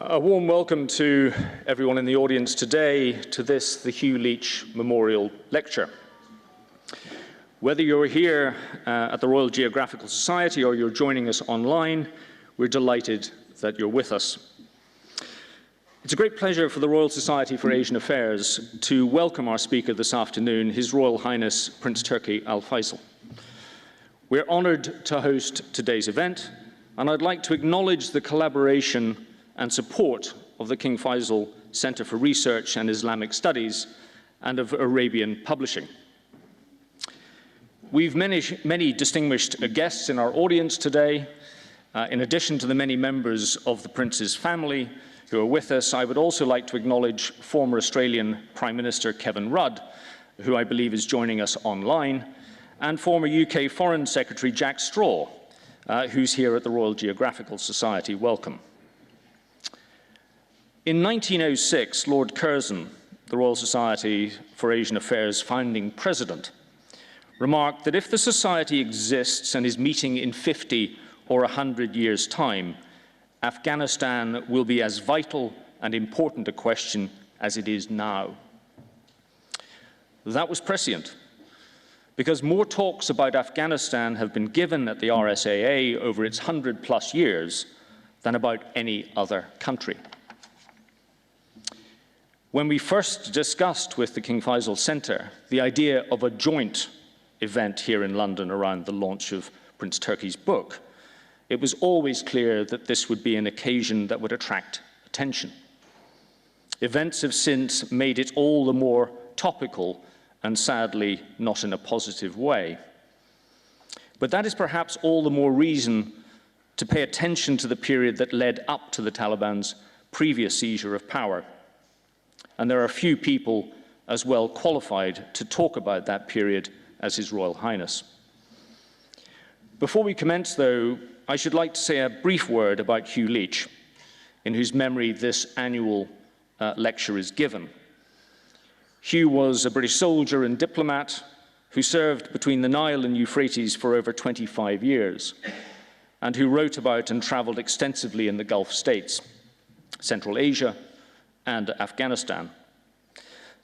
A warm welcome to everyone in the audience today to the Hugh Leach Memorial Lecture. Whether you're here at the Royal Geographical Society or you're joining us online, we're delighted that you're with us. It's a great pleasure for the Royal Society for Asian Affairs to welcome our speaker this afternoon, His Royal Highness Prince Turki AlFaisal. We're honoured to host today's event, and I'd like to acknowledge the collaboration and support of the King Faisal Centre for Research and Islamic Studies and of Arabian Publishing. We've many distinguished guests in our audience today. In addition to the many members of the Prince's family who are with us, I would also like to acknowledge former Australian Prime Minister Kevin Rudd, who I believe is joining us online, and former UK Foreign Secretary Jack Straw, who's here at the Royal Geographical Society. Welcome. In 1906, Lord Curzon, the Royal Society for Asian Affairs founding president, remarked that if the Society exists and is meeting in 50 or 100 years' time, Afghanistan will be as vital and important a question as it is now. That was prescient, because more talks about Afghanistan have been given at the RSAA over its 100+ years than about any other country. When we first discussed with the King Faisal Centre the idea of a joint event here in London around the launch of Prince Turki's book, it was always clear that this would be an occasion that would attract attention. Events have since made it all the more topical, and sadly not in a positive way. But that is perhaps all the more reason to pay attention to the period that led up to the Taliban's previous seizure of power. And there are few people as well qualified to talk about that period as His Royal Highness. Before we commence, though, I should like to say a brief word about Hugh Leach, in whose memory this annual lecture is given. Hugh was a British soldier and diplomat who served between the Nile and Euphrates for over 25 years, and who wrote about and travelled extensively in the Gulf states, Central Asia, and Afghanistan.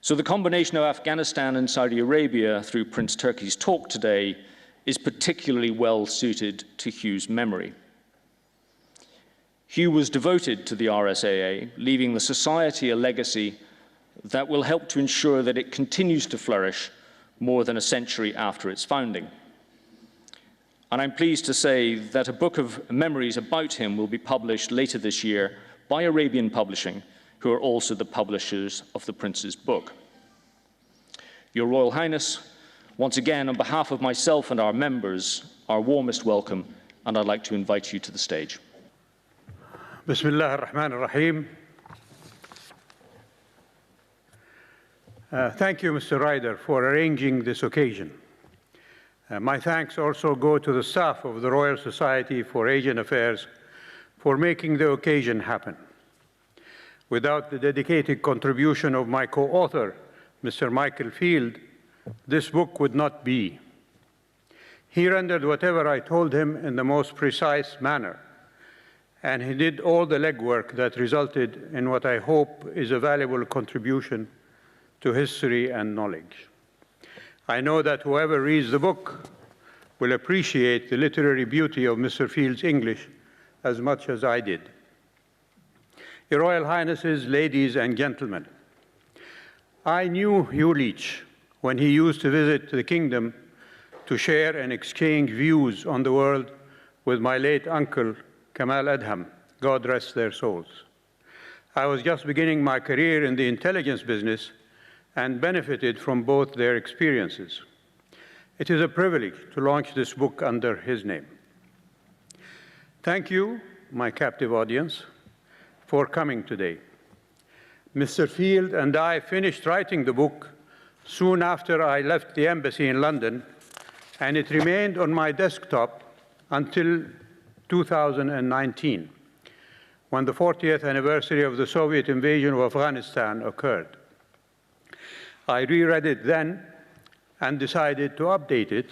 So the combination of Afghanistan and Saudi Arabia through Prince Turki's talk today is particularly well suited to Hugh's memory. Hugh was devoted to the RSAA, leaving the Society a legacy that will help to ensure that it continues to flourish more than a century after its founding. And I'm pleased to say that a book of memories about him will be published later this year by Arabian Publishing, who are also the publishers of the Prince's book. Your Royal Highness, once again, on behalf of myself and our members, our warmest welcome, and I'd like to invite you to the stage. Bismillah ar-Rahman ar-Rahim. Thank you, Mr. Ryder, for arranging this occasion. My thanks also go to the staff of the Royal Society for Asian Affairs for making the occasion happen. Without the dedicated contribution of my co-author, Mr. Michael Field, this book would not be. He rendered whatever I told him in the most precise manner, and he did all the legwork that resulted in what I hope is a valuable contribution to history and knowledge. I know that whoever reads the book will appreciate the literary beauty of Mr. Field's English as much as I did. Your Royal Highnesses, ladies and gentlemen, I knew Hugh Leach when he used to visit the kingdom to share and exchange views on the world with my late uncle, Kamal Adham, God rest their souls. I was just beginning my career in the intelligence business and benefited from both their experiences. It is a privilege to launch this book under his name. Thank you, my captive audience, for coming today. Mr. Field and I finished writing the book soon after I left the embassy in London, and it remained on my desktop until 2019, when the 40th anniversary of the Soviet invasion of Afghanistan occurred. I reread it then and decided to update it,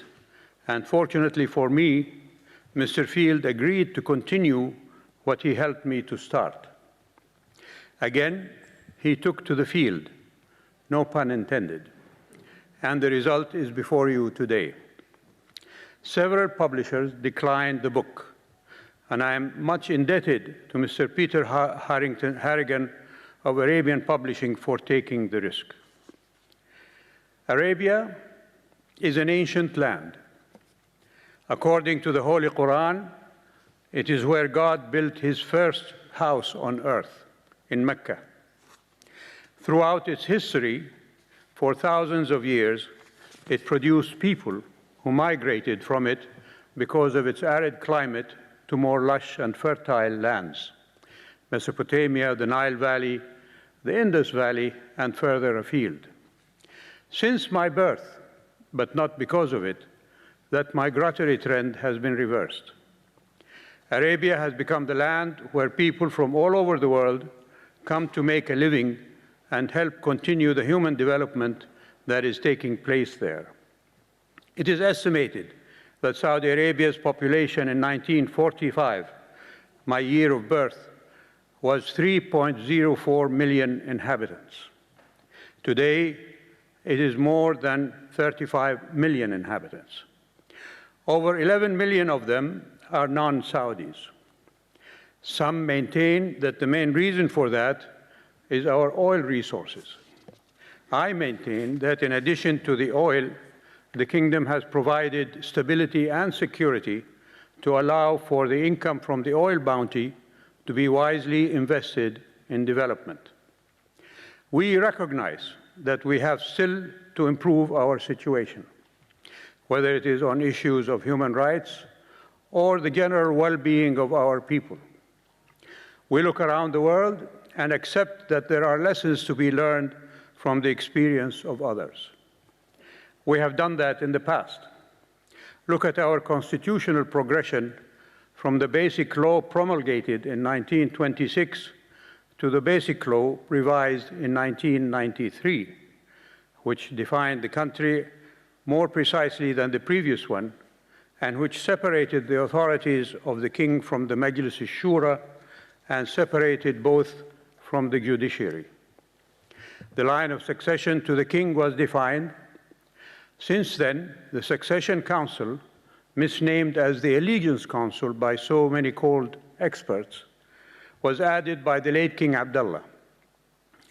and fortunately for me, Mr. Field agreed to continue what he helped me to start. Again, he took to the field, no pun intended, and the result is before you today. Several publishers declined the book, and I am much indebted to Mr. Peter Harrigan of Arabian Publishing for taking the risk. Arabia is an ancient land. According to the Holy Quran, it is where God built his first house on earth, in Mecca. Throughout its history, for thousands of years, it produced people who migrated from it because of its arid climate to more lush and fertile lands: Mesopotamia, the Nile Valley, the Indus Valley, and further afield. Since my birth, but not because of it, that migratory trend has been reversed. Arabia has become the land where people from all over the world come to make a living and help continue the human development that is taking place there. It is estimated that Saudi Arabia's population in 1945, my year of birth, was 3.04 million inhabitants. Today, it is more than 35 million inhabitants. Over 11 million of them are non-Saudis. Some maintain that the main reason for that is our oil resources. I maintain that in addition to the oil, the kingdom has provided stability and security to allow for the income from the oil bounty to be wisely invested in development. We recognize that we have still to improve our situation, whether it is on issues of human rights or the general well-being of our people. We look around the world and accept that there are lessons to be learned from the experience of others. We have done that in the past. Look at our constitutional progression from the Basic Law promulgated in 1926 to the Basic Law revised in 1993, which defined the country more precisely than the previous one, and which separated the authorities of the king from the Majlis al-Shura and separated both from the judiciary. The line of succession to the king was defined. Since then, the Succession Council, misnamed as the Allegiance Council by so many called experts, was added by the late King Abdullah.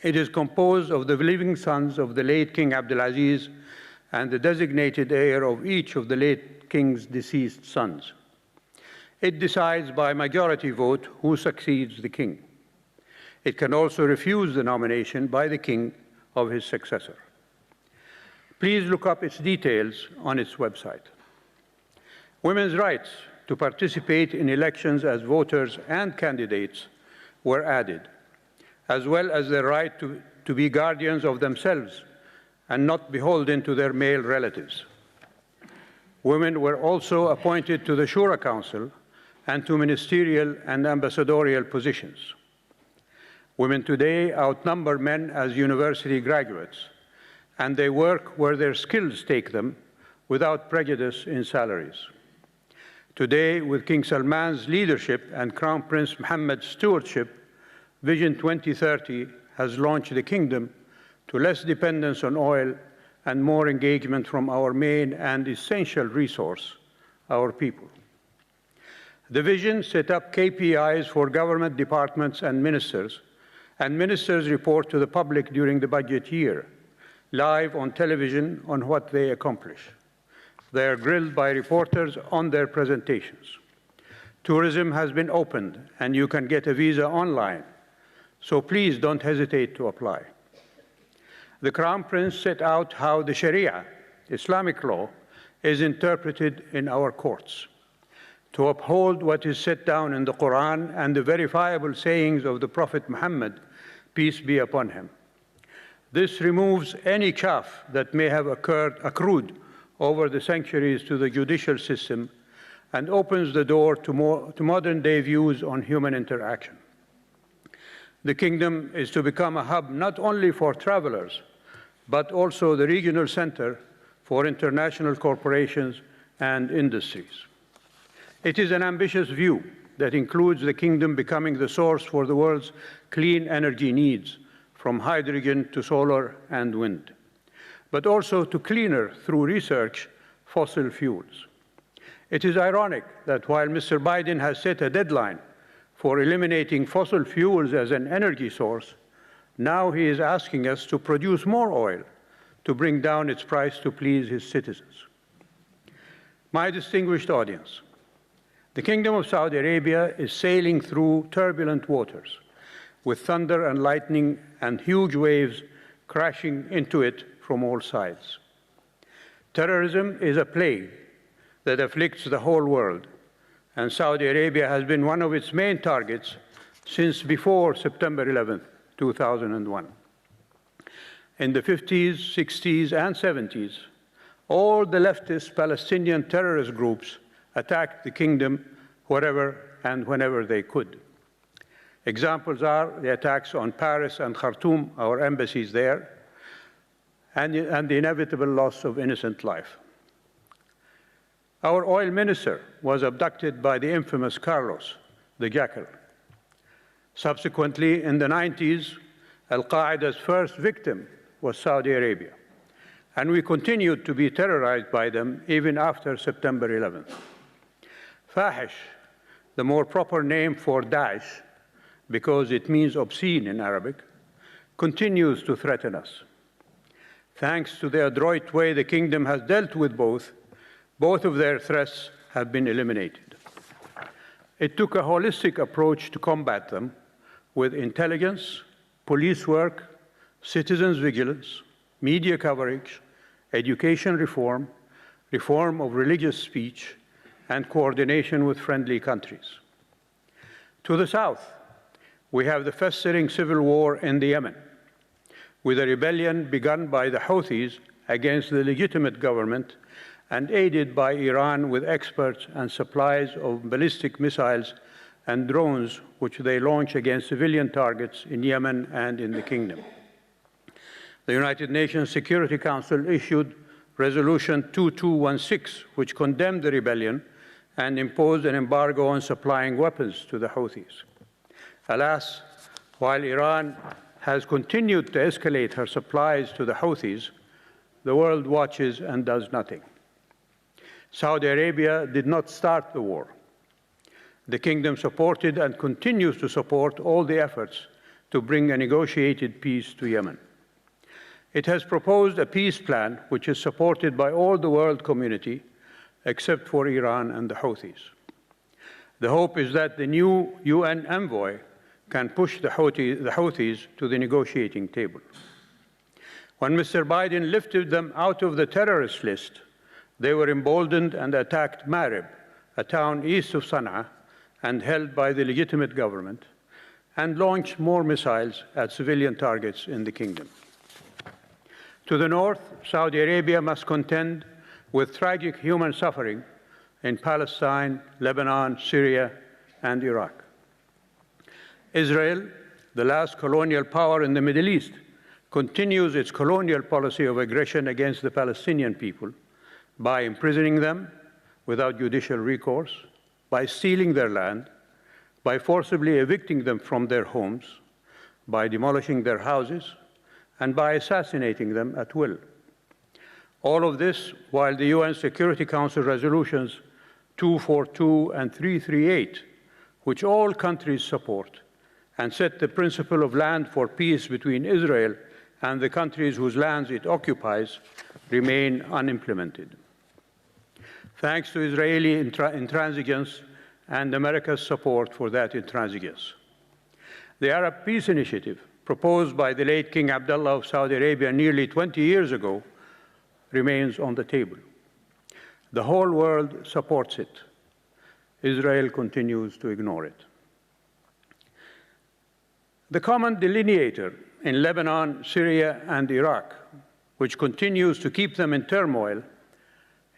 It is composed of the living sons of the late King Abdulaziz and the designated heir of each of the late king's deceased sons. It decides by majority vote who succeeds the king. It can also refuse the nomination by the king of his successor. Please look up its details on its website. Women's rights to participate in elections as voters and candidates were added, as well as the right to be guardians of themselves and not beholden to their male relatives. Women were also appointed to the Shura Council and to ministerial and ambassadorial positions. Women today outnumber men as university graduates, and they work where their skills take them without prejudice in salaries. Today, with King Salman's leadership and Crown Prince Mohammed's stewardship, Vision 2030 has launched the kingdom to less dependence on oil and more engagement from our main and essential resource, our people. The vision set up KPIs for government departments and ministers report to the public during the budget year, live on television on what they accomplish. They are grilled by reporters on their presentations. Tourism has been opened, and you can get a visa online, so please don't hesitate to apply. The Crown Prince set out how the Sharia, Islamic law, is interpreted in our courts. To uphold what is set down in the Quran and the verifiable sayings of the Prophet Muhammad, peace be upon him. This removes any chaff that may have accrued over the centuries to the judicial system and opens the door to modern-day views on human interaction. The kingdom is to become a hub not only for travelers, but also the regional center for international corporations and industries. It is an ambitious view, that includes the kingdom becoming the source for the world's clean energy needs, from hydrogen to solar and wind, but also to cleaner, through research, fossil fuels. It is ironic that while Mr. Biden has set a deadline for eliminating fossil fuels as an energy source, now he is asking us to produce more oil to bring down its price to please his citizens. My distinguished audience, the Kingdom of Saudi Arabia is sailing through turbulent waters, with thunder and lightning and huge waves crashing into it from all sides. Terrorism is a plague that afflicts the whole world, and Saudi Arabia has been one of its main targets since before September 11, 2001. In the 50s, 60s, and 70s, all the leftist Palestinian terrorist groups attacked the kingdom wherever and whenever they could. Examples are the attacks on Paris and Khartoum, our embassies there, and the inevitable loss of innocent life. Our oil minister was abducted by the infamous Carlos, the Jackal. Subsequently, in the 90s, Al-Qaeda's first victim was Saudi Arabia, and we continued to be terrorized by them even after September 11th. Fahish, the more proper name for Daesh, because it means obscene in Arabic, continues to threaten us. Thanks to the adroit way the kingdom has dealt with both of their threats have been eliminated. It took a holistic approach to combat them with intelligence, police work, citizens' vigilance, media coverage, education reform, reform of religious speech, and coordination with friendly countries. To the south, we have the festering civil war in Yemen, with a rebellion begun by the Houthis against the legitimate government and aided by Iran with experts and supplies of ballistic missiles and drones, which they launch against civilian targets in Yemen and in the kingdom. The United Nations Security Council issued Resolution 2216, which condemned the rebellion and imposed an embargo on supplying weapons to the Houthis. Alas, while Iran has continued to escalate her supplies to the Houthis, the world watches and does nothing. Saudi Arabia did not start the war. The kingdom supported and continues to support all the efforts to bring a negotiated peace to Yemen. It has proposed a peace plan which is supported by all the world community except for Iran and the Houthis. The hope is that the new UN envoy can push the Houthis to the negotiating table. When Mr. Biden lifted them out of the terrorist list, they were emboldened and attacked Marib, a town east of Sana'a and held by the legitimate government, and launched more missiles at civilian targets in the kingdom. To the north, Saudi Arabia must contend with tragic human suffering in Palestine, Lebanon, Syria, and Iraq. Israel, the last colonial power in the Middle East, continues its colonial policy of aggression against the Palestinian people by imprisoning them without judicial recourse, by stealing their land, by forcibly evicting them from their homes, by demolishing their houses, and by assassinating them at will. All of this while the UN Security Council resolutions 242 and 338, which all countries support, and set the principle of land for peace between Israel and the countries whose lands it occupies, remain unimplemented. Thanks to Israeli intransigence and America's support for that intransigence. The Arab Peace Initiative, proposed by the late King Abdullah of Saudi Arabia nearly 20 years ago, remains on the table. The whole world supports it. Israel continues to ignore it. The common delineator in Lebanon, Syria, and Iraq, which continues to keep them in turmoil,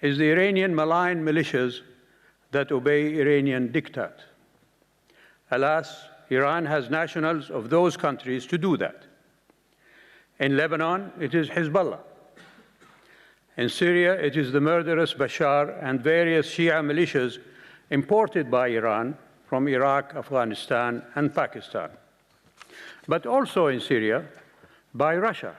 is the Iranian malign militias that obey Iranian diktat. Alas, Iran has nationals of those countries to do that. In Lebanon, it is Hezbollah. In Syria, it is the murderous Bashar and various Shia militias imported by Iran from Iraq, Afghanistan, and Pakistan, but also in Syria by Russia,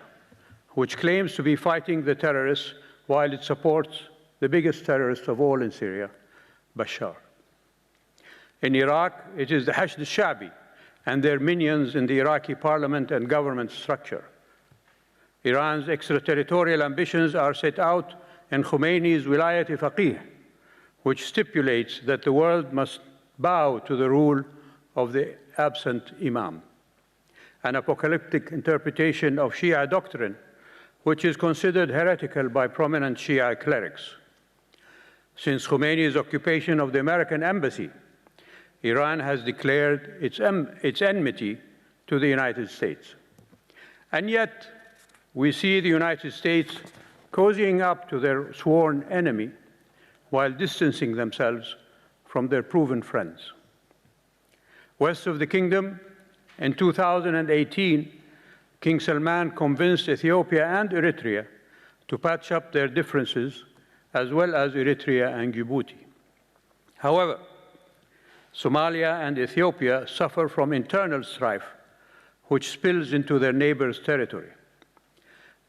which claims to be fighting the terrorists while it supports the biggest terrorist of all in Syria, Bashar. In Iraq, it is the Hashd al-Shabi and their minions in the Iraqi parliament and government structure. Iran's extraterritorial ambitions are set out in Khomeini's Wilayat-e-Faqih, which stipulates that the world must bow to the rule of the absent imam, an apocalyptic interpretation of Shia doctrine, which is considered heretical by prominent Shia clerics. Since Khomeini's occupation of the American embassy, Iran has declared its enmity to the United States. And yet, we see the United States cozying up to their sworn enemy while distancing themselves from their proven friends. West of the kingdom, in 2018, King Salman convinced Ethiopia and Eritrea to patch up their differences, as well as Eritrea and Djibouti. However, Somalia and Ethiopia suffer from internal strife, which spills into their neighbors' territory.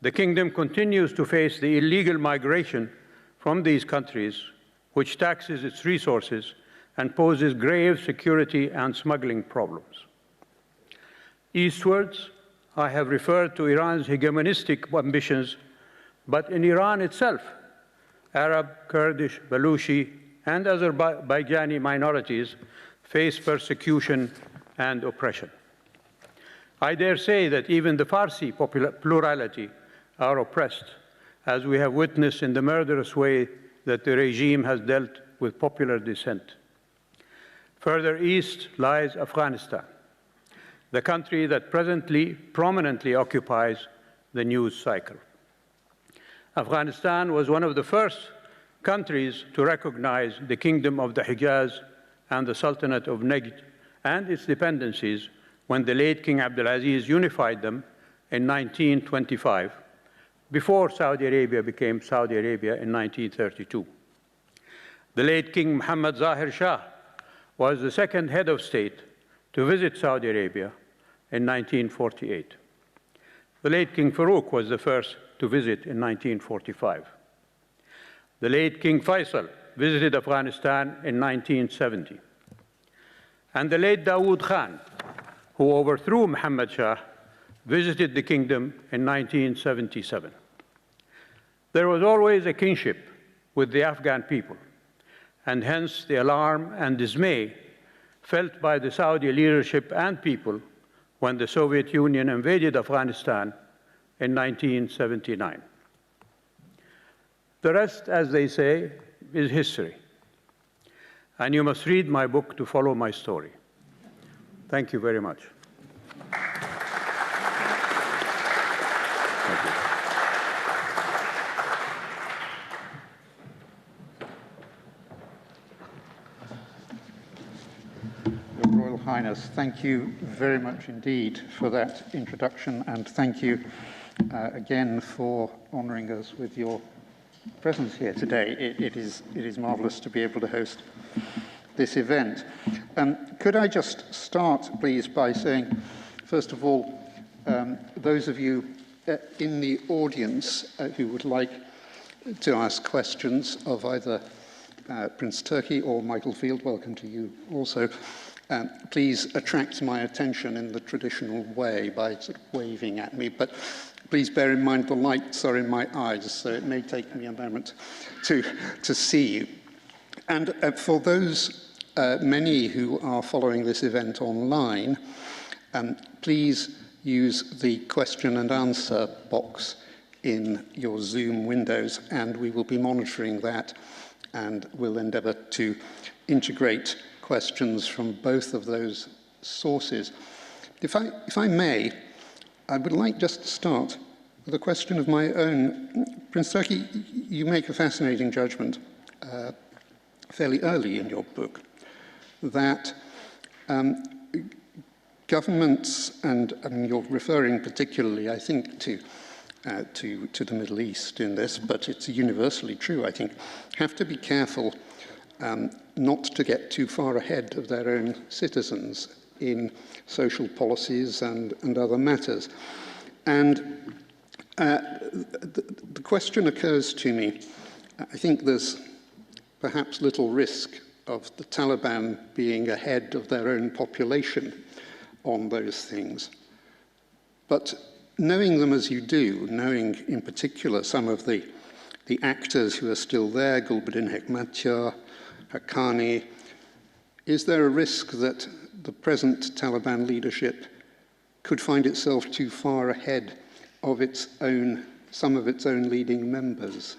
The kingdom continues to face the illegal migration from these countries, which taxes its resources and poses grave security and smuggling problems. Eastwards, I have referred to Iran's hegemonistic ambitions, but in Iran itself, Arab, Kurdish, Baluchi, and Azerbaijani minorities face persecution and oppression. I dare say that even the Farsi plurality are oppressed, as we have witnessed in the murderous way that the regime has dealt with popular dissent. Further east lies Afghanistan, the country that presently prominently occupies the news cycle. Afghanistan was one of the first countries to recognize the Kingdom of the Hijaz and the Sultanate of Najd and its dependencies when the late King Abdulaziz unified them in 1925, before Saudi Arabia became Saudi Arabia in 1932. The late King Mohammed Zahir Shah was the second head of state to visit Saudi Arabia in 1948. The late King Farouk was the first to visit in 1945. The late King Faisal visited Afghanistan in 1970. And the late Dawood Khan, who overthrew Muhammad Shah, visited the kingdom in 1977. There was always a kinship with the Afghan people, and hence the alarm and dismay felt by the Saudi leadership and people when the Soviet Union invaded Afghanistan in 1979. The rest, as they say, is history. And you must read my book to follow my story. Thank you very much. Thank you. Your Royal Highness, thank you very much indeed for that introduction, and thank you again for honouring us with your presence here today. It is marvellous to be able to host this event. Could I just start, please, by saying, first of all, those of you in the audience who would like to ask questions of either Prince Turki or Michael Field, welcome to you also, please attract my attention in the traditional way by sort of waving at me. But please bear in mind the lights are in my eyes, so it may take me a moment to see you. And for those many who are following this event online, please use the question and answer box in your Zoom windows, and we will be monitoring that, and we'll endeavour to integrate questions from both of those sources. If I may, I would like just to start with a question of my own. Prince Turki, you make a fascinating judgment fairly early in your book that governments, and you're referring particularly, I think, to the Middle East in this, but it's universally true, I think, have to be careful not to get too far ahead of their own citizens in social policies and other matters. And the question occurs to me, I think there's perhaps little risk of the Taliban being ahead of their own population on those things. But knowing them as you do, knowing in particular some of the actors who are still there, Gulbuddin Hekmatyar, Haqqani, is there a risk that the present Taliban leadership could find itself too far ahead of some of its own leading members?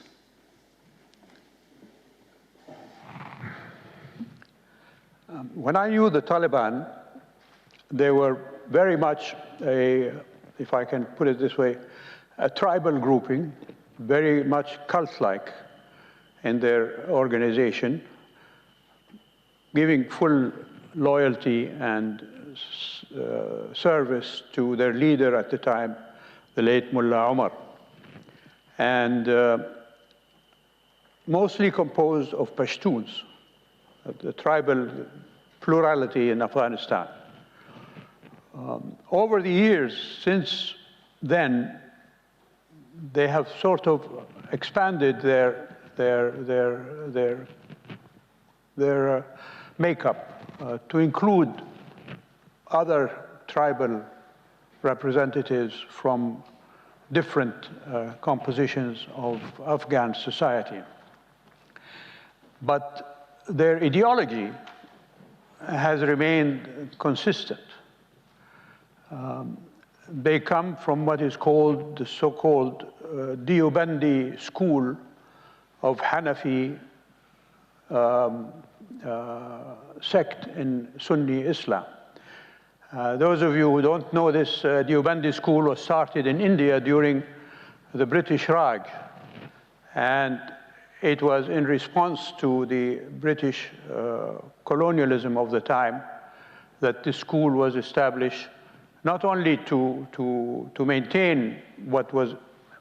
When I knew the Taliban, they were very much if I can put it this way, a tribal grouping, very much cult-like in their organization, giving full loyalty and service to their leader at the time, the late Mullah Omar, and mostly composed of Pashtuns, the tribal plurality in Afghanistan. Over the years since then, they have sort of expanded their makeup to include other tribal representatives from different compositions of Afghan society. But their ideology has remained consistent. They come from what is called the so-called Deobandi school of Hanafi sect in Sunni Islam. Those of you who don't know this, Deobandi school was started in India during the British Raj, and it was in response to the British colonialism of the time that the school was established, not only to maintain what was,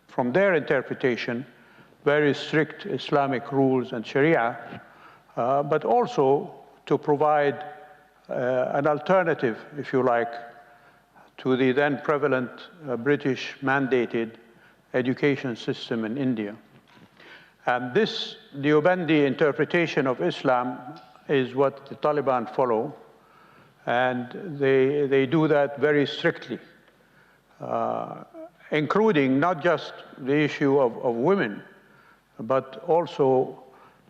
from their interpretation, very strict Islamic rules and Sharia, but also to provide an alternative, if you like, to the then prevalent British mandated education system in India. And this Deobandi interpretation of Islam is what the Taliban follow, and they do that very strictly, including not just the issue of women, but also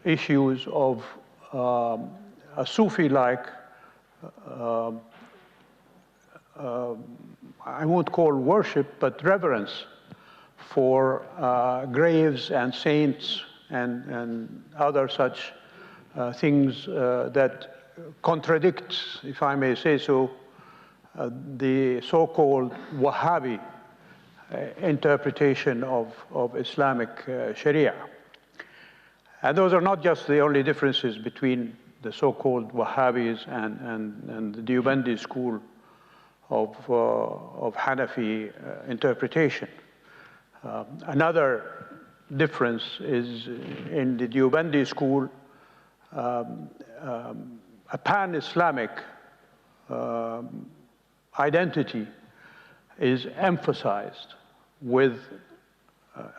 issues of a Sufi-like, I won't call worship, but reverence for graves and saints and other such things that contradicts, if I may say so, the so-called Wahhabi interpretation of Islamic Sharia. And those are not just the only differences between the so-called Wahhabis and the Deobandi school of Hanafi interpretation. Another difference is in the Deobandi school, a pan-Islamic identity is emphasized with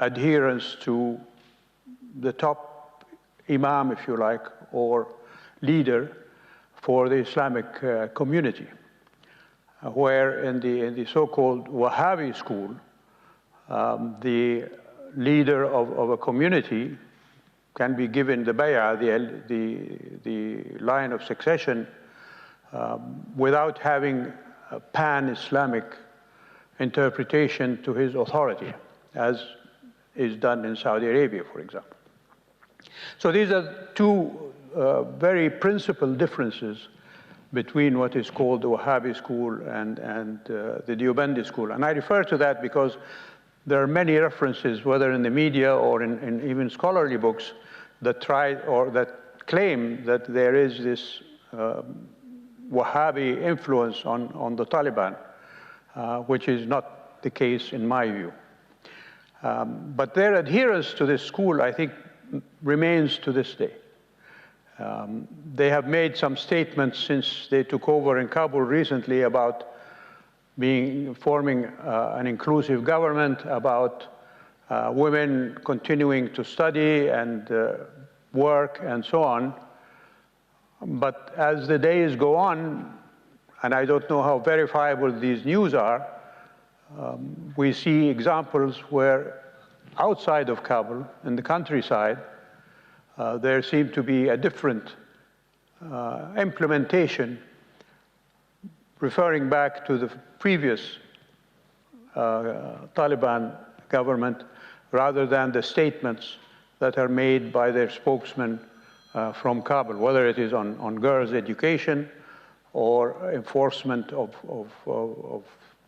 adherence to the top imam, if you like, or leader for the Islamic community, where in the so-called Wahhabi school, the leader of a community can be given the bay'ah, the line of succession, without having a pan-Islamic interpretation to his authority, as is done in Saudi Arabia, for example. So these are two very principal differences between what is called the Wahhabi school and the Deobandi school. And I refer to that because there are many references, whether in the media or in even scholarly books, that try or that claim that there is this Wahhabi influence on the Taliban, which is not the case in my view. But their adherence to this school, I think, remains to this day. They have made some statements since they took over in Kabul recently about forming an inclusive government, about women continuing to study and work and so on. But as the days go on, and I don't know how verifiable these news are, we see examples where outside of Kabul, in the countryside, there seemed to be a different implementation referring back to the previous Taliban government rather than the statements that are made by their spokesman from Kabul, whether it is on girls' education or enforcement of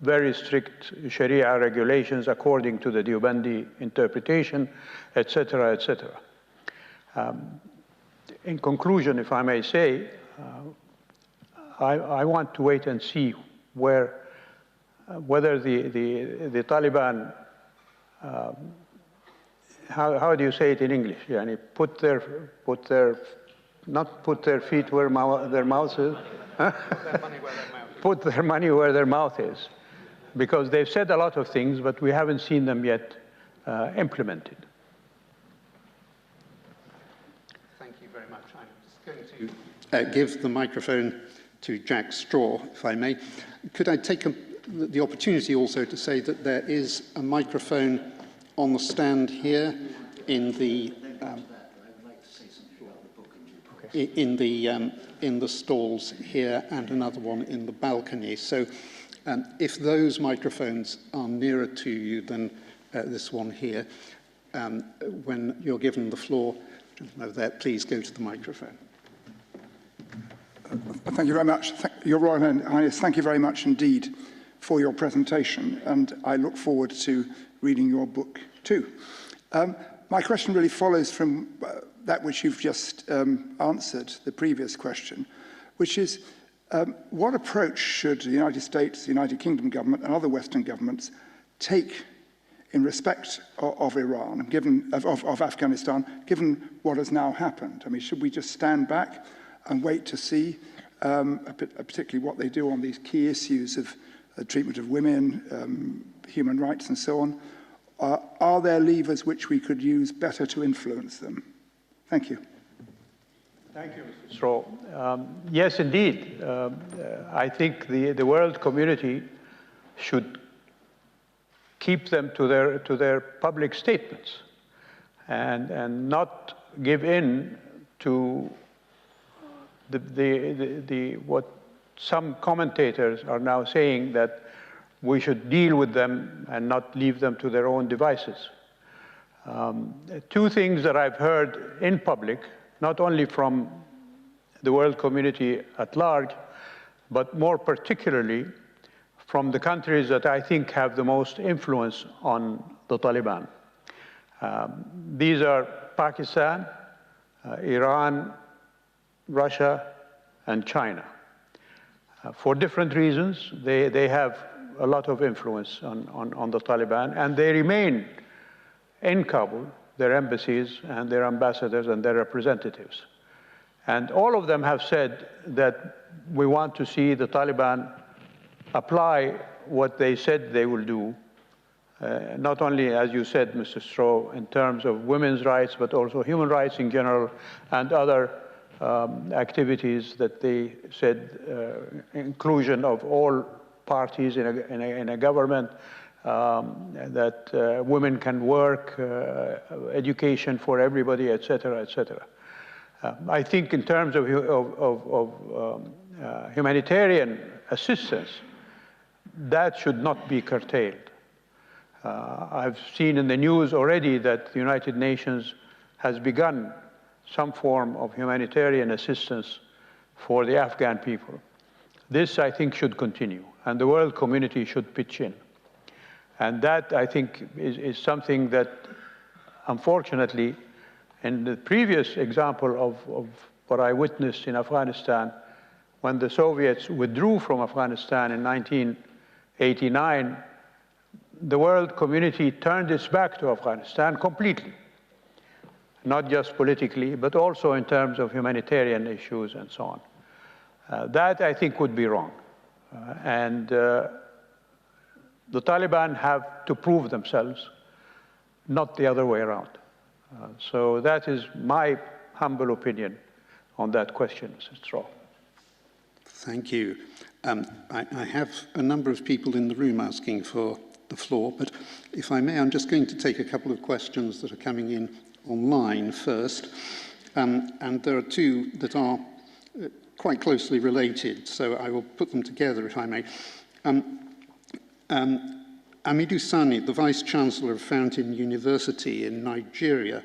very strict Sharia regulations according to the Deobandi interpretation, et cetera, et cetera. In conclusion, if I may say, I want to wait and see whether the Taliban, how do you say it in English? Yani not put their feet where their mouth is. Huh? Put their money where their mouth is, because they've said a lot of things, but we haven't seen them yet implemented. Thank you very much. I'm just going to give the microphone to Jack Straw, if I may. Could I take the opportunity also to say that there is a microphone on the stand here in the in the stalls here, and another one in the balcony. So if those microphones are nearer to you than this one here, when you're given the floor, over there, please go to the microphone. Thank you very much. Your Royal Highness, thank you very much indeed for your presentation, and I look forward to reading your book too. My question really follows from that which you've just answered, the previous question, which is what approach should the United States, the United Kingdom government and other Western governments take in respect of Iran, of Afghanistan, given what has now happened? I mean, should we just stand back and wait to see, particularly what they do on these key issues of treatment of women, human rights and so on? Are there levers which we could use better to influence them? Thank you. Thank you, Mr. Straw. Yes, indeed. I think the world community should keep them to their public statements and not give in to what some commentators are now saying, that we should deal with them and not leave them to their own devices. Two things that I've heard in public, not only from the world community at large, but more particularly from the countries that I think have the most influence on the Taliban. These are Pakistan, Iran, Russia, and China. For different reasons, they have a lot of influence on the Taliban, and they remain in Kabul, their embassies and their ambassadors and their representatives. And all of them have said that we want to see the Taliban apply what they said they will do, not only, as you said, Mr. Straw, in terms of women's rights, but also human rights in general, and other activities that they said, inclusion of all parties in a government, that women can work, education for everybody, et cetera, et cetera. I think in terms of humanitarian assistance, that should not be curtailed. I've seen in the news already that the United Nations has begun some form of humanitarian assistance for the Afghan people. This, I think, should continue, and the world community should pitch in. And that, I think, is something that, unfortunately, in the previous example of what I witnessed in Afghanistan, when the Soviets withdrew from Afghanistan in 1989, the world community turned its back to Afghanistan completely. not just politically, but also in terms of humanitarian issues and so on. That, I think, would be wrong. The Taliban have to prove themselves, not the other way around. So that is my humble opinion on that question, Mr. Straw. Thank you. I have a number of people in the room asking for the floor, but if I may, I'm just going to take a couple of questions that are coming in online first. And there are two that are quite closely related, so I will put them together, if I may. Amidou Sani, the Vice-Chancellor of Fountain University in Nigeria,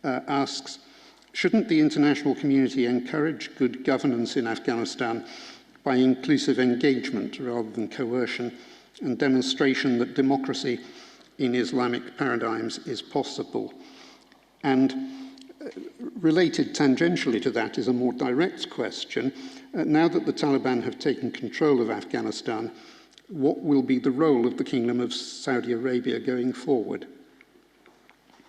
asks, shouldn't the international community encourage good governance in Afghanistan by inclusive engagement rather than coercion and demonstration that democracy in Islamic paradigms is possible? And related tangentially to that is a more direct question. Now that the Taliban have taken control of Afghanistan, what will be the role of the Kingdom of Saudi Arabia going forward?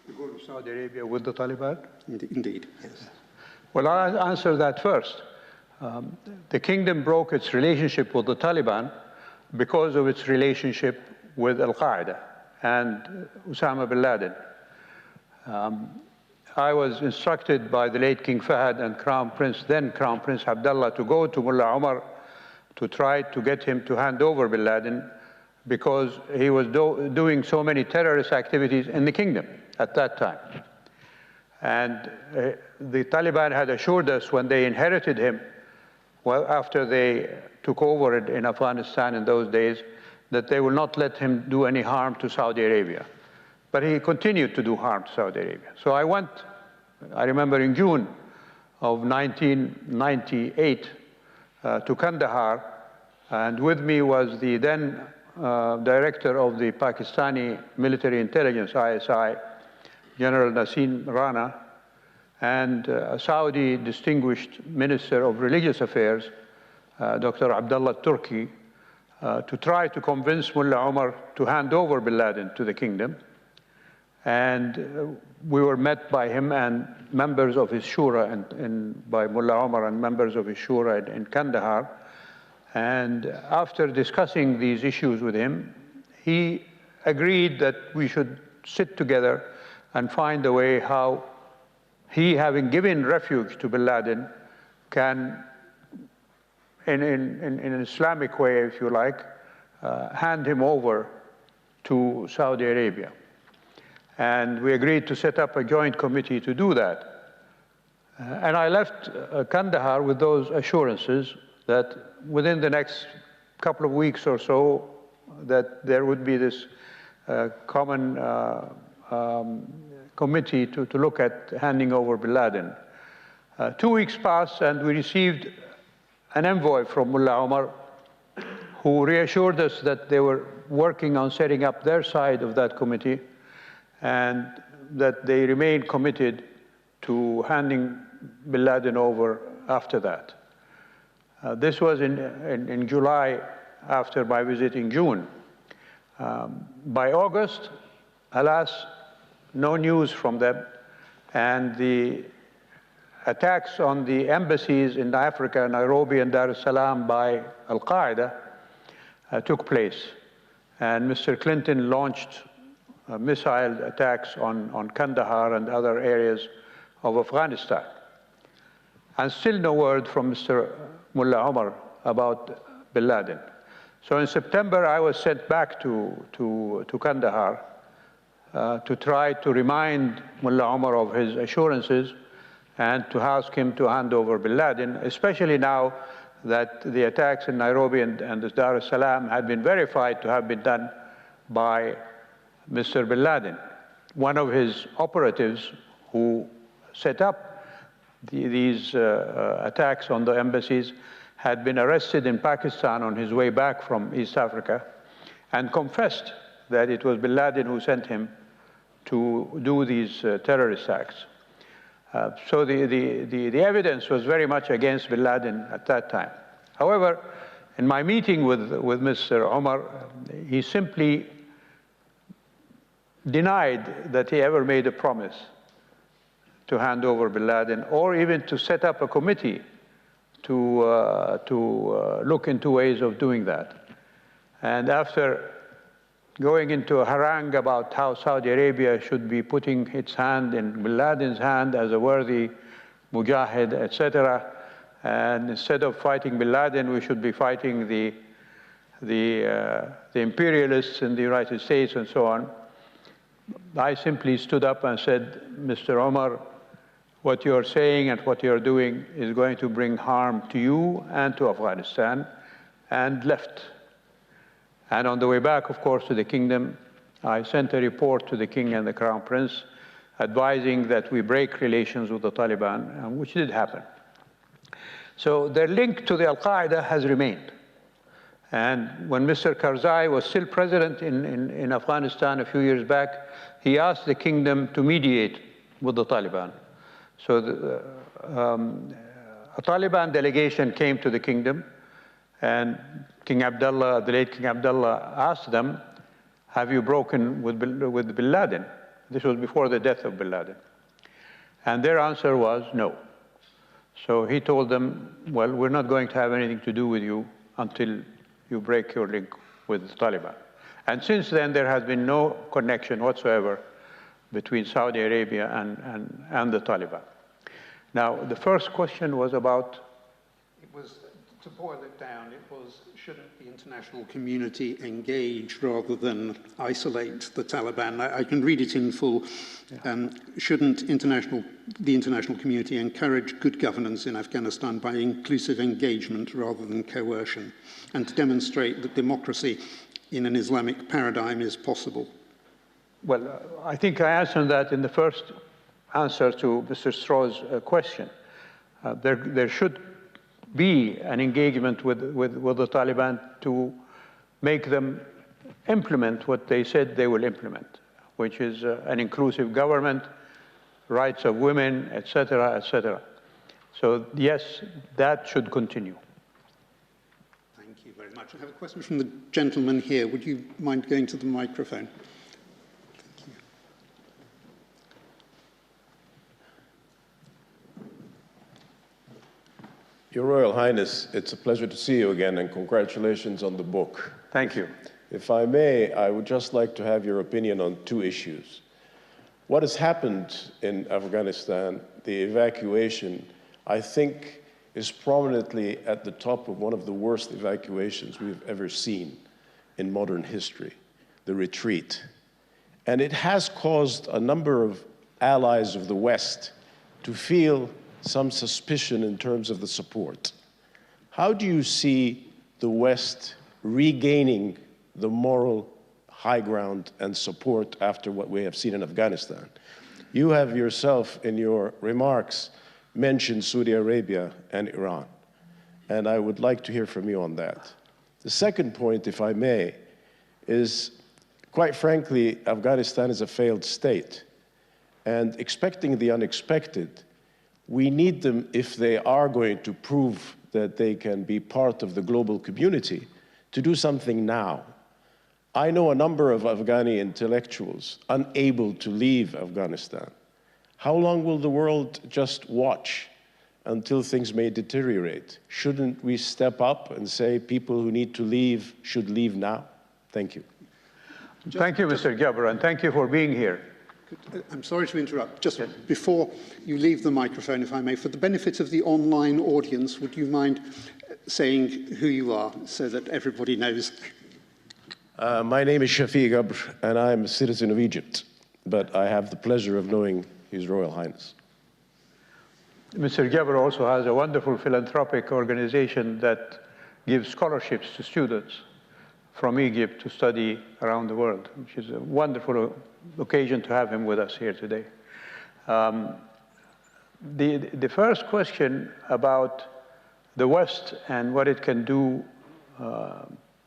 To go to Saudi Arabia with the Taliban? Indeed, yes. Well, I'll answer that first. The kingdom broke its relationship with the Taliban because of its relationship with Al-Qaeda and Osama bin Laden. I was instructed by the late King Fahd and then Crown Prince Abdullah, to go to Mullah Omar to try to get him to hand over bin Laden because he was doing so many terrorist activities in the kingdom at that time. And the Taliban had assured us when they inherited him, well, after they took over in Afghanistan in those days, that they will not let him do any harm to Saudi Arabia. But he continued to do harm to Saudi Arabia. So I went, I remember in June of 1998, to Kandahar, and with me was the then director of the Pakistani military intelligence, ISI, General Naseem Rana, and a Saudi distinguished minister of religious affairs, Dr. Abdullah Turki, to try to convince Mullah Omar to hand over bin Laden to the kingdom. And we were met by him and members of his shura, by Mullah Omar and members of his shura in Kandahar. And after discussing these issues with him, he agreed that we should sit together and find a way how he, having given refuge to bin Laden, can, in an Islamic way, if you like, hand him over to Saudi Arabia. And we agreed to set up a joint committee to do that. And I left Kandahar with those assurances that within the next couple of weeks or so, that there would be this common committee to look at handing over bin Laden. 2 weeks passed and we received an envoy from Mullah Omar who reassured us that they were working on setting up their side of that committee and that they remained committed to handing bin Laden over after that. This was in July, after my visit in June. By August, alas, no news from them, and the attacks on the embassies in Africa, Nairobi and Dar es Salaam by Al-Qaeda took place. And Mr. Clinton launched missile attacks on Kandahar and other areas of Afghanistan. And still no word from Mr. Mullah Omar about bin Laden. So in September, I was sent back to Kandahar to try to remind Mullah Omar of his assurances and to ask him to hand over bin Laden, especially now that the attacks in Nairobi and Dar es Salaam had been verified to have been done by Mr. bin Laden. One of his operatives who set up these attacks on the embassies had been arrested in Pakistan on his way back from East Africa and confessed that it was bin Laden who sent him to do these terrorist acts. So the evidence was very much against bin Laden at that time. However, in my meeting with Mr. Omar, he simply denied that he ever made a promise to hand over bin Laden, or even to set up a committee to look into ways of doing that. And after going into a harangue about how Saudi Arabia should be putting its hand in bin Laden's hand as a worthy mujahid, etc., and instead of fighting bin Laden, we should be fighting the imperialists in the United States and so on, I simply stood up and said, Mr. Omar, what you're saying and what you're doing is going to bring harm to you and to Afghanistan, and left. And on the way back, of course, to the kingdom, I sent a report to the king and the crown prince advising that we break relations with the Taliban, which did happen. So their link to the Al-Qaeda has remained. And when Mr. Karzai was still president in Afghanistan a few years back, he asked the kingdom to mediate with the Taliban. So a Taliban delegation came to the kingdom, and King Abdullah, the late King Abdullah, asked them, have you broken with bin Laden? This was before the death of bin Laden. And their answer was no. So he told them, well, we're not going to have anything to do with you until you break your link with the Taliban. And since then, there has been no connection whatsoever between Saudi Arabia and the Taliban. Now, the first question was about? It was, to boil it down, it was, shouldn't the international community engage rather than isolate the Taliban? I can read it in full. Shouldn't the international community encourage good governance in Afghanistan by inclusive engagement rather than coercion, and to demonstrate that democracy in an Islamic paradigm is possible? Well, I think I answered that in the first answer to Mr. Straw's question. There should be an engagement with the Taliban to make them implement what they said they will implement, which is an inclusive government, rights of women, etc., etc. So yes, that should continue. Thank you very much. I have a question from the gentleman here. Would you mind going to the microphone? Thank you. Your Royal Highness, it's a pleasure to see you again, and congratulations on the book. Thank you. If I may, I would just like to have your opinion on two issues. What has happened in Afghanistan, the evacuation, I think is prominently at the top of one of the worst evacuations we've ever seen in modern history, the retreat. And it has caused a number of allies of the West to feel some suspicion in terms of the support. How do you see the West regaining the moral high ground and support after what we have seen in Afghanistan? You have yourself, in your remarks, mentioned Saudi Arabia and Iran, and I would like to hear from you on that. The second point, if I may, is, quite frankly, Afghanistan is a failed state, and expecting the unexpected, we need them, if they are going to prove that they can be part of the global community, to do something now. I know a number of Afghani intellectuals unable to leave Afghanistan. How long will the world just watch until things may deteriorate? Shouldn't we step up and say people who need to leave should leave now? Thank you. Thank you, Mr. Jabbar, and thank you for being here. I'm sorry to interrupt. Just before you leave the microphone, if I may, for the benefit of the online audience, would you mind saying who you are so that everybody knows? My name is Shafiq Gabr, and I'm a citizen of Egypt, but I have the pleasure of knowing His Royal Highness. Mr. Jabbar also has a wonderful philanthropic organization that gives scholarships to students from Egypt to study around the world, which is a wonderful occasion to have him with us here today. The first question about the West and what it can do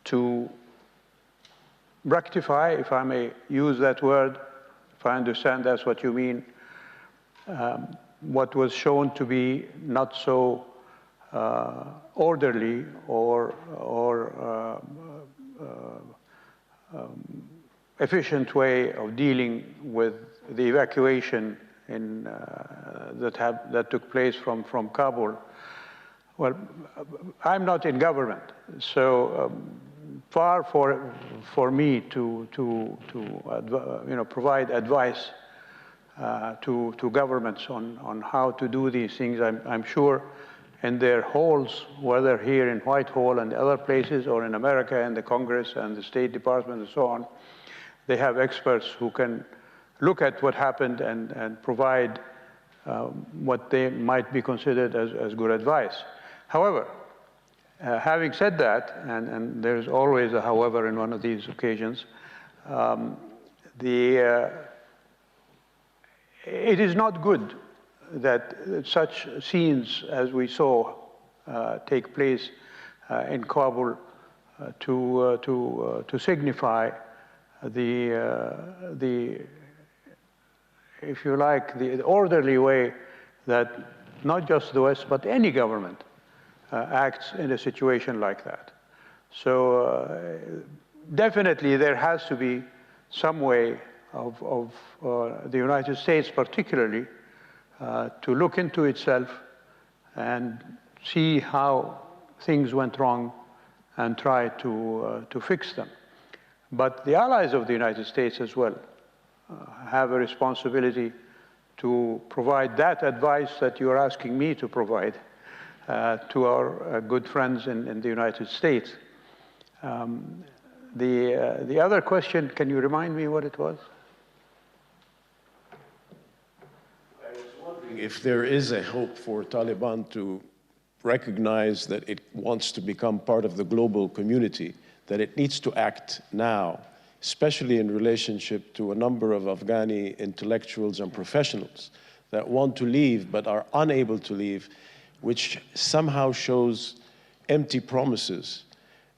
to rectify, if I may use that word, if I understand that's what you mean, what was shown to be not so orderly or efficient way of dealing with the evacuation in that took place from Kabul. Well, I'm not in government, so far for me to provide advice to governments on how to do these things. I'm sure in their halls, whether here in Whitehall and other places, or in America and the Congress and the State Department and so on, they have experts who can look at what happened and provide what they might be considered as good advice. However, having said that, and there's always a however in one of these occasions, it is not good that such scenes as we saw take place in Kabul to signify the, if you like, the orderly way that not just the West, but any government acts in a situation like that. So definitely there has to be some way of the United States particularly to look into itself and see how things went wrong and try to fix them. But the allies of the United States as well have a responsibility to provide that advice that you're asking me to provide to our good friends in the United States. The other question, can you remind me what it was? I was wondering if there is a hope for Taliban to recognize that it wants to become part of the global community, that it needs to act now, especially in relationship to a number of Afghani intellectuals and professionals that want to leave but are unable to leave, which somehow shows empty promises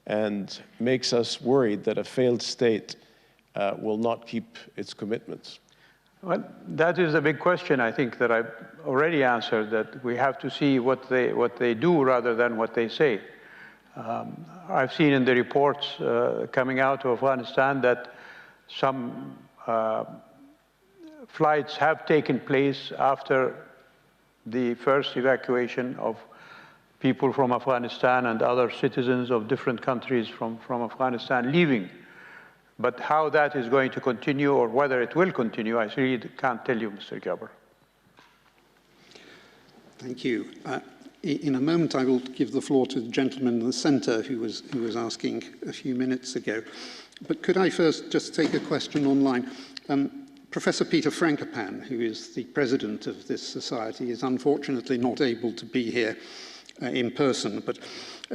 and makes us worried that a failed state will not keep its commitments. Well, that is a big question, I think, that I've already answered, that we have to see what they do rather than what they say. I've seen in the reports coming out of Afghanistan that some flights have taken place after the first evacuation of people from Afghanistan and other citizens of different countries from Afghanistan leaving. But how that is going to continue or whether it will continue, I really can't tell you, Mr. Jabbar. Thank you. In a moment, I will give the floor to the gentleman in the centre who was asking a few minutes ago. But could I first just take a question online? Professor Peter Frankopan, who is the president of this society, is unfortunately not able to be here in person, but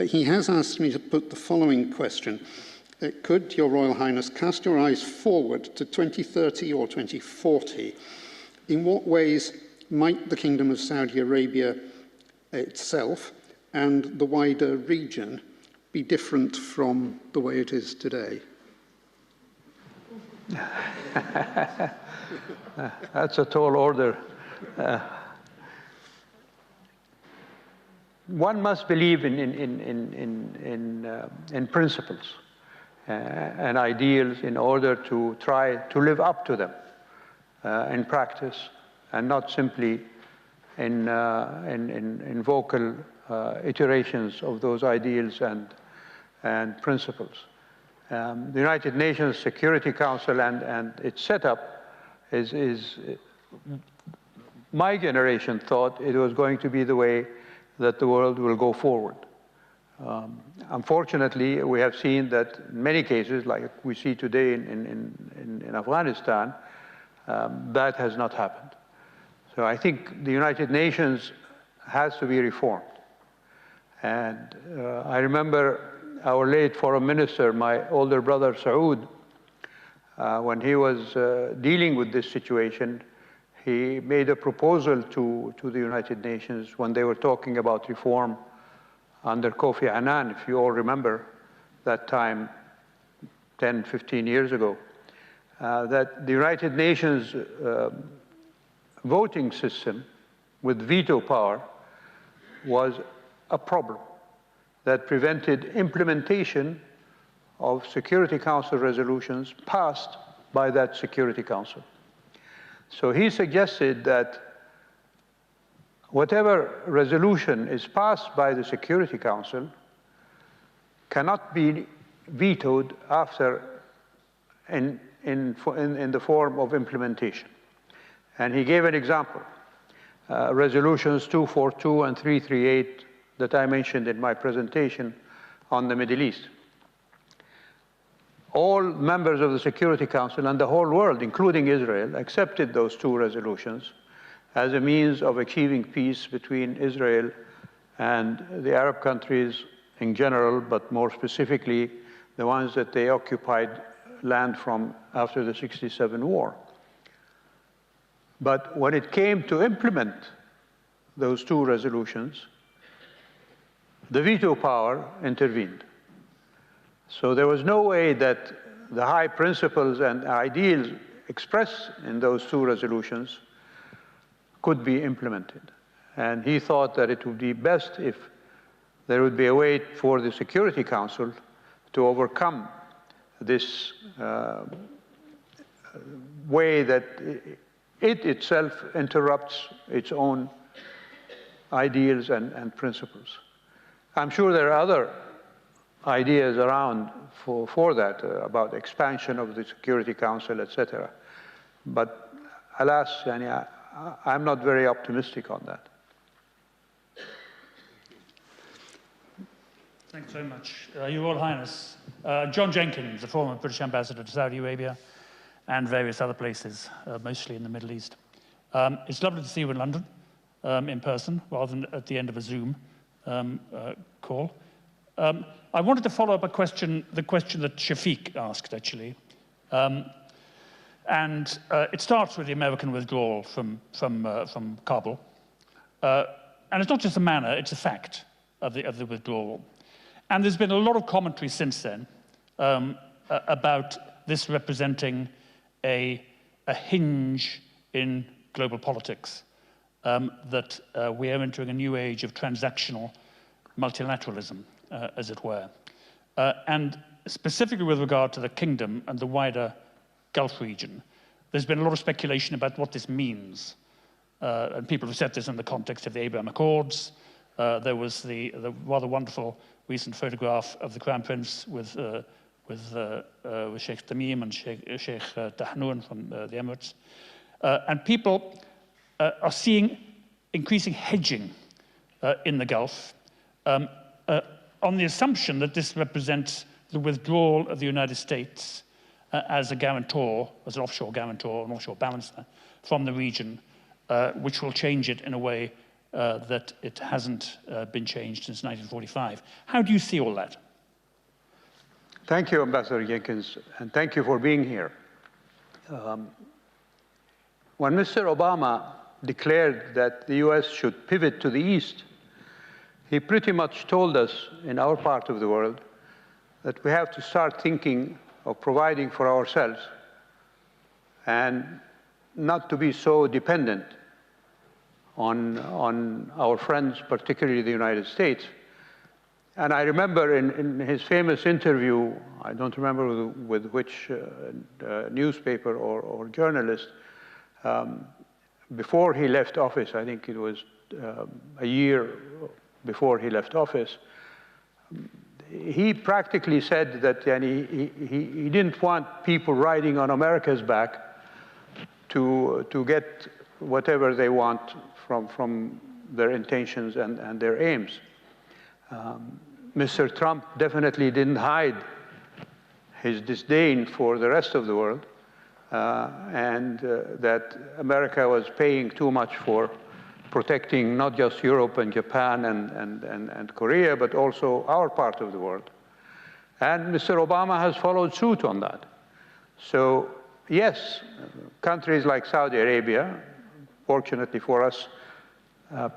he has asked me to put the following question. Could Your Royal Highness cast your eyes forward to 2030 or 2040? In what ways might the Kingdom of Saudi Arabia itself and the wider region be different from the way it is today? That's a tall order. One must believe in principles and ideals in order to try to live up to them in practice, and not simply in vocal iterations of those ideals and principles. The United Nations Security Council and its setup is my generation thought it was going to be the way that the world will go forward. Unfortunately, we have seen that in many cases, like we see today in Afghanistan, that has not happened. So I think the United Nations has to be reformed. And I remember our late foreign minister, my older brother Saud, when he was dealing with this situation, he made a proposal to the United Nations when they were talking about reform under Kofi Annan, if you all remember that time 10, 15 years ago, that the United Nations voting system with veto power was a problem that prevented implementation of Security Council resolutions passed by that Security Council. So he suggested that whatever resolution is passed by the Security Council cannot be vetoed after in the form of implementation. And he gave an example, resolutions 242 and 338 that I mentioned in my presentation on the Middle East. All members of the Security Council and the whole world, including Israel, accepted those two resolutions as a means of achieving peace between Israel and the Arab countries in general, but more specifically, the ones that they occupied land from after the '67 war. But when it came to implement those two resolutions, the veto power intervened. So there was no way that the high principles and ideals expressed in those two resolutions could be implemented. And he thought that it would be best if there would be a way for the Security Council to overcome this way that it itself interrupts its own ideals and principles. I'm sure there are other ideas around for that, about expansion of the Security Council, etc. But alas, I'm not very optimistic on that. Thanks very much. Your Royal Highness, John Jenkins, the former British ambassador to Saudi Arabia and various other places, mostly in the Middle East. It's lovely to see you in London in person, rather than at the end of a Zoom call. I wanted to follow up the question that Shafiq asked, actually. And it starts with the American withdrawal from Kabul. And it's not just a manner, it's a fact of the withdrawal. And there's been a lot of commentary since then about this representing a hinge in global politics, that we are entering a new age of transactional multilateralism, as it were. And specifically with regard to the kingdom and the wider Gulf region, there's been a lot of speculation about what this means. And people have said this in the context of the Abraham Accords. There was the rather wonderful recent photograph of the Crown Prince with Sheikh Tamim and Sheikh Tahnoun from the Emirates. And people are seeing increasing hedging in the Gulf on the assumption that this represents the withdrawal of the United States as a guarantor, as an offshore guarantor, an offshore balancer from the region, which will change it in a way that it hasn't been changed since 1945. How do you see all that? Thank you, Ambassador Jenkins, and thank you for being here. When Mr. Obama declared that the US should pivot to the east, he pretty much told us in our part of the world that we have to start thinking of providing for ourselves and not to be so dependent on our friends, particularly the United States. And I remember in his famous interview, I don't remember with which newspaper or journalist, before he left office, I think it was a year before he left office, he practically said that he didn't want people riding on America's back to get whatever they want from their intentions and their aims. Mr. Trump definitely didn't hide his disdain for the rest of the world, and that America was paying too much for protecting not just Europe and Japan and Korea, but also our part of the world. And Mr. Obama has followed suit on that. So yes, countries like Saudi Arabia, fortunately for us,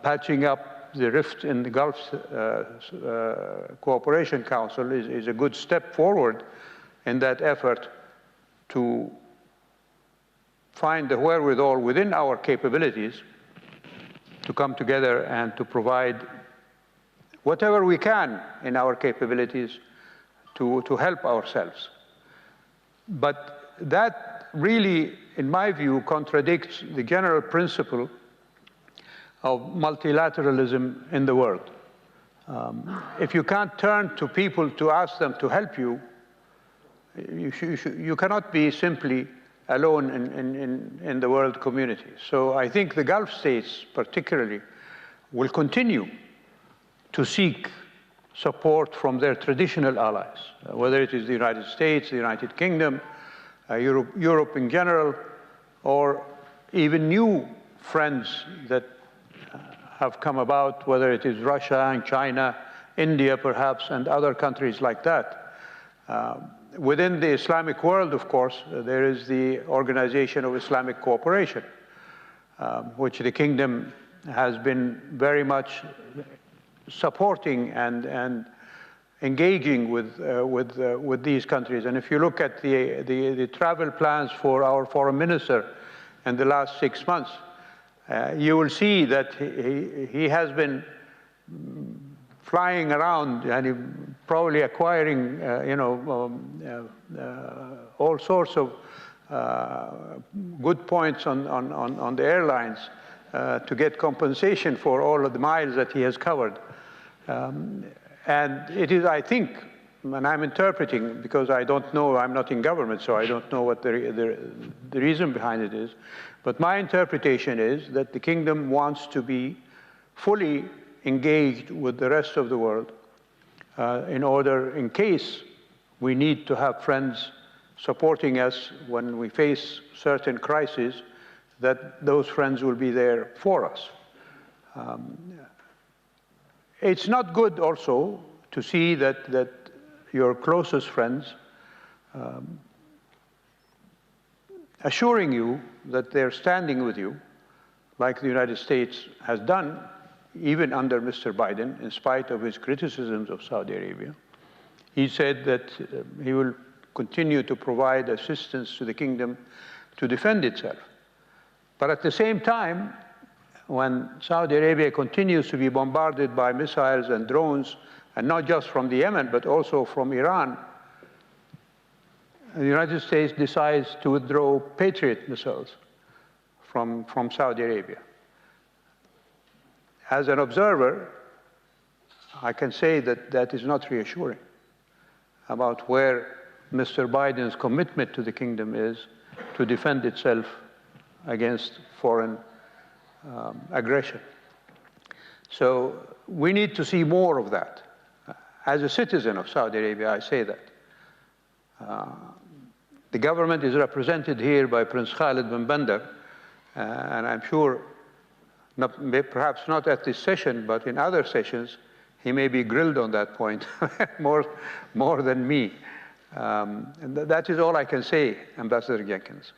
patching up the rift in the Gulf Cooperation Council is a good step forward in that effort to find the wherewithal within our capabilities to come together and to provide whatever we can in our capabilities to help ourselves. But that really, in my view, contradicts the general principle of multilateralism in the world. If you can't turn to people to ask them to help you, you cannot be simply alone in the world community. So I think the Gulf states particularly will continue to seek support from their traditional allies, whether it is the United States, the United Kingdom, Europe in general, or even new friends that have come about, whether it is Russia and China, India perhaps, and other countries like that. Within the Islamic world, of course, there is the Organization of Islamic Cooperation, which the kingdom has been very much supporting and engaging with these countries. And if you look at the travel plans for our foreign minister in the last 6 months, you will see that he has been flying around and probably acquiring, all sorts of good points on the airlines to get compensation for all of the miles that he has covered. And it is, I think, and I'm interpreting because I don't know, I'm not in government, so I don't know what the reason behind it is. But my interpretation is that the kingdom wants to be fully engaged with the rest of the world in order, in case we need to have friends supporting us when we face certain crises, that those friends will be there for us. It's not good also to see that your closest friends assuring you that they're standing with you, like the United States has done, even under Mr. Biden, in spite of his criticisms of Saudi Arabia. He said that he will continue to provide assistance to the kingdom to defend itself. But at the same time, when Saudi Arabia continues to be bombarded by missiles and drones, and not just from the Yemen, but also from Iran, the United States decides to withdraw Patriot missiles from Saudi Arabia. As an observer, I can say that that is not reassuring about where Mr. Biden's commitment to the kingdom is to defend itself against foreign aggression. So we need to see more of that. As a citizen of Saudi Arabia, I say that. The government is represented here by Prince Khalid bin Bandar, and I'm sure, perhaps not at this session, but in other sessions, he may be grilled on that point more than me. And that is all I can say, Ambassador Jenkins.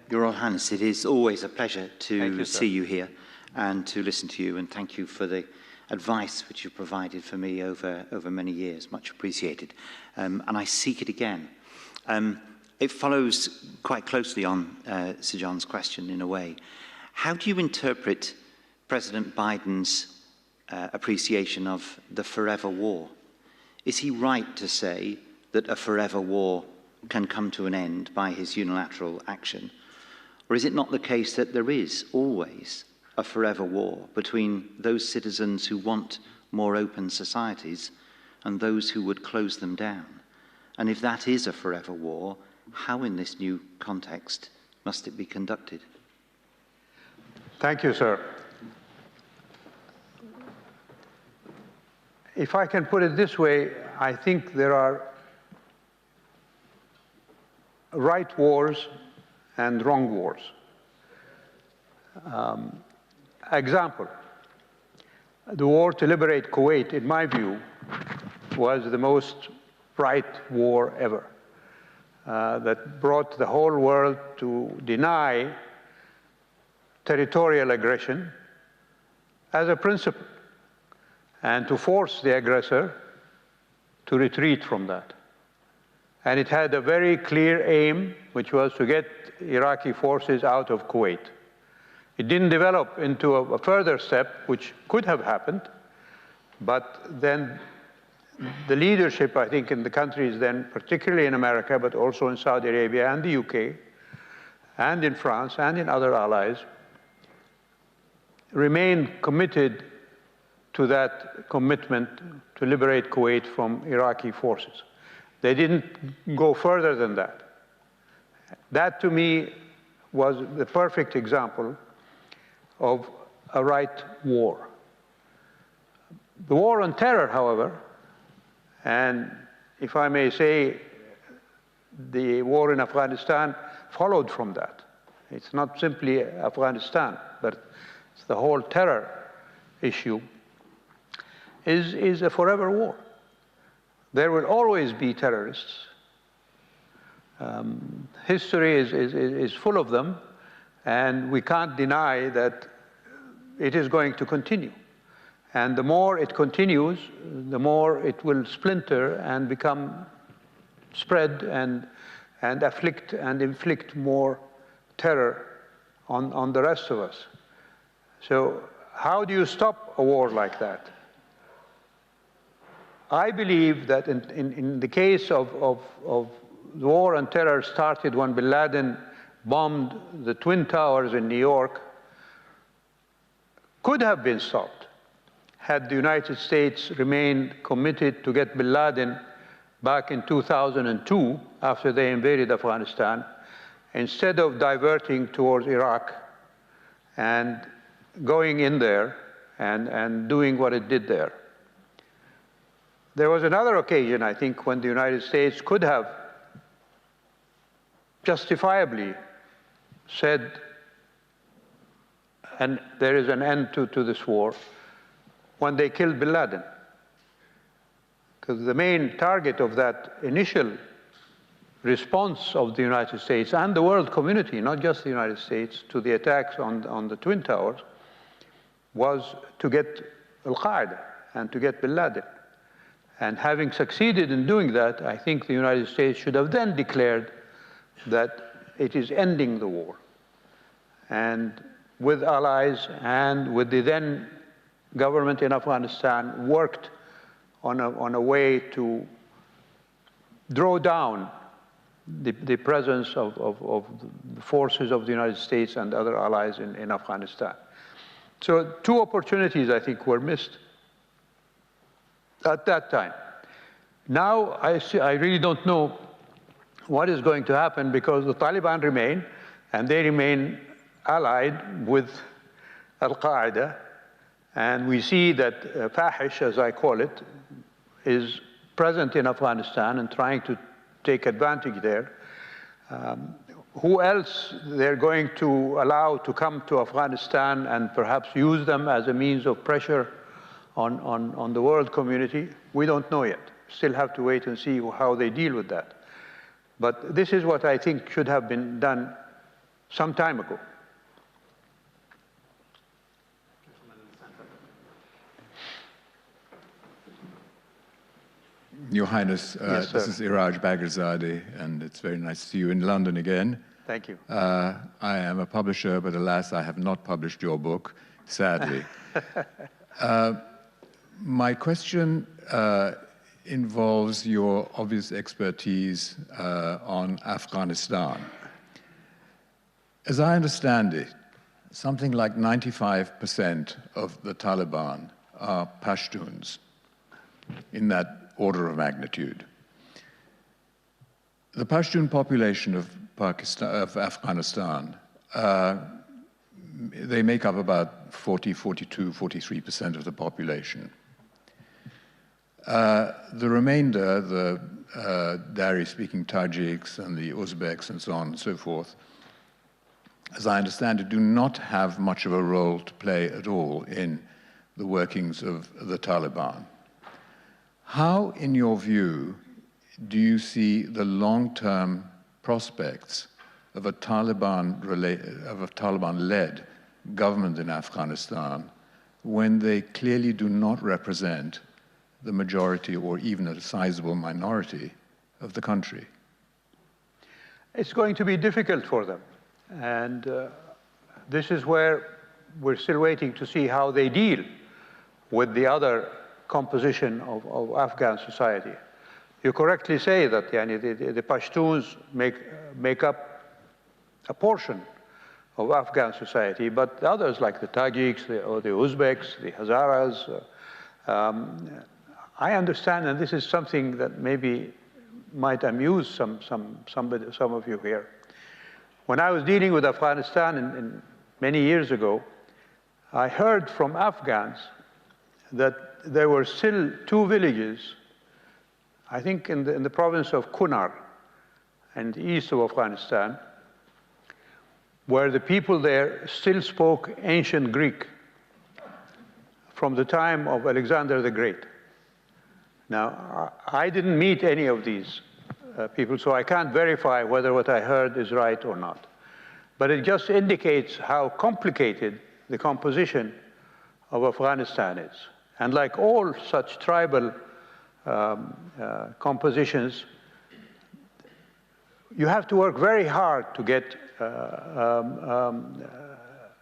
Your Royal Highness, it is always a pleasure to see you here and to listen to you, and thank you for the advice which you've provided for me over many years. Much appreciated. And I seek it again. It follows quite closely on Sir John's question in a way. How do you interpret President Biden's appreciation of the forever war? Is he right to say that a forever war can come to an end by his unilateral action? Or is it not the case that there is always a forever war between those citizens who want more open societies and those who would close them down? And if that is a forever war, how in this new context must it be conducted? Thank you, sir. If I can put it this way, I think there are right wars and wrong wars. Example, the war to liberate Kuwait, in my view, was the most right war ever, that brought the whole world to deny territorial aggression as a principle and to force the aggressor to retreat from that. And it had a very clear aim, which was to get Iraqi forces out of Kuwait. It didn't develop into a further step, which could have happened, but then the leadership, I think, in the countries then, particularly in America, but also in Saudi Arabia and the UK, and in France and in other allies, remained committed to that commitment to liberate Kuwait from Iraqi forces. They didn't go further than that. That, to me, was the perfect example of a right war. The war on terror, however, and if I may say, the war in Afghanistan followed from that. It's not simply Afghanistan, but it's the whole terror issue is a forever war. There will always be terrorists. History is full of them, and we can't deny that it is going to continue. And the more it continues, the more it will splinter and become spread and afflict and inflict more terror on the rest of us. So how do you stop a war like that? I believe that in the case of the war on terror started when bin Laden bombed the Twin Towers in New York, could have been stopped had the United States remained committed to get bin Laden back in 2002, after they invaded Afghanistan, instead of diverting towards Iraq and going in there and doing what it did there. There was another occasion, I think, when the United States could have justifiably said, and there is an end to this war, when they killed bin Laden. Because the main target of that initial response of the United States and the world community, not just the United States, to the attacks on the Twin Towers was to get Al-Qaeda and to get bin Laden. And having succeeded in doing that, I think the United States should have then declared that it is ending the war. And with allies and with the then government in Afghanistan worked on a way to draw down the presence of the forces of the United States and other allies in Afghanistan. So two opportunities, I think, were missed at that time. Now, I really don't know what is going to happen, because the Taliban remain, and they remain allied with Al-Qaeda. And we see that Fahish, as I call it, is present in Afghanistan and trying to take advantage there. Who else they're going to allow to come to Afghanistan and perhaps use them as a means of pressure on the world community, we don't know yet. Still have to wait and see how they deal with that. But this is what I think should have been done some time ago. Your Highness, yes, this is Iraj Bagherzadeh, and it's very nice to see you in London again. Thank you. I am a publisher, but alas, I have not published your book, sadly. My question involves your obvious expertise on Afghanistan. As I understand it, something like 95% of the Taliban are Pashtuns, in that order of magnitude. The Pashtun population of Afghanistan, they make up about 40, 42, 43% of the population. The remainder, the Dari-speaking Tajiks and the Uzbeks and so on and so forth, as I understand it, do not have much of a role to play at all in the workings of the Taliban. How, in your view, do you see the long-term prospects of a Taliban-led government in Afghanistan when they clearly do not represent the majority or even a sizable minority of the country? It's going to be difficult for them. And this is where we're still waiting to see how they deal with the other composition of Afghan society. You correctly say that the Pashtuns make up a portion of Afghan society, but others like the Tajiks, or the Uzbeks, the Hazaras, I understand, and this is something that maybe might amuse some of you here. When I was dealing with Afghanistan many years ago, I heard from Afghans that there were still 2 villages, I think in the province of Kunar, and east of Afghanistan, where the people there still spoke ancient Greek from the time of Alexander the Great. Now, I didn't meet any of these people, so I can't verify whether what I heard is right or not. But it just indicates how complicated the composition of Afghanistan is. And like all such tribal compositions, you have to work very hard to get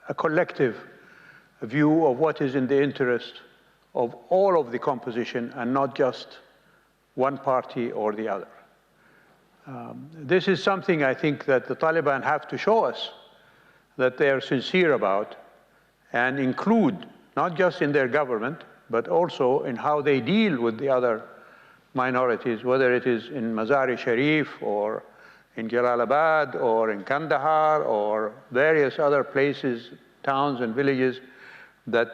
a collective view of what is in the interest of all of the composition and not just one party or the other. This is something I think that the Taliban have to show us that they are sincere about and include, not just in their government, but also in how they deal with the other minorities, whether it is in Mazar-e-Sharif or in Jalalabad or in Kandahar or various other places, towns and villages, that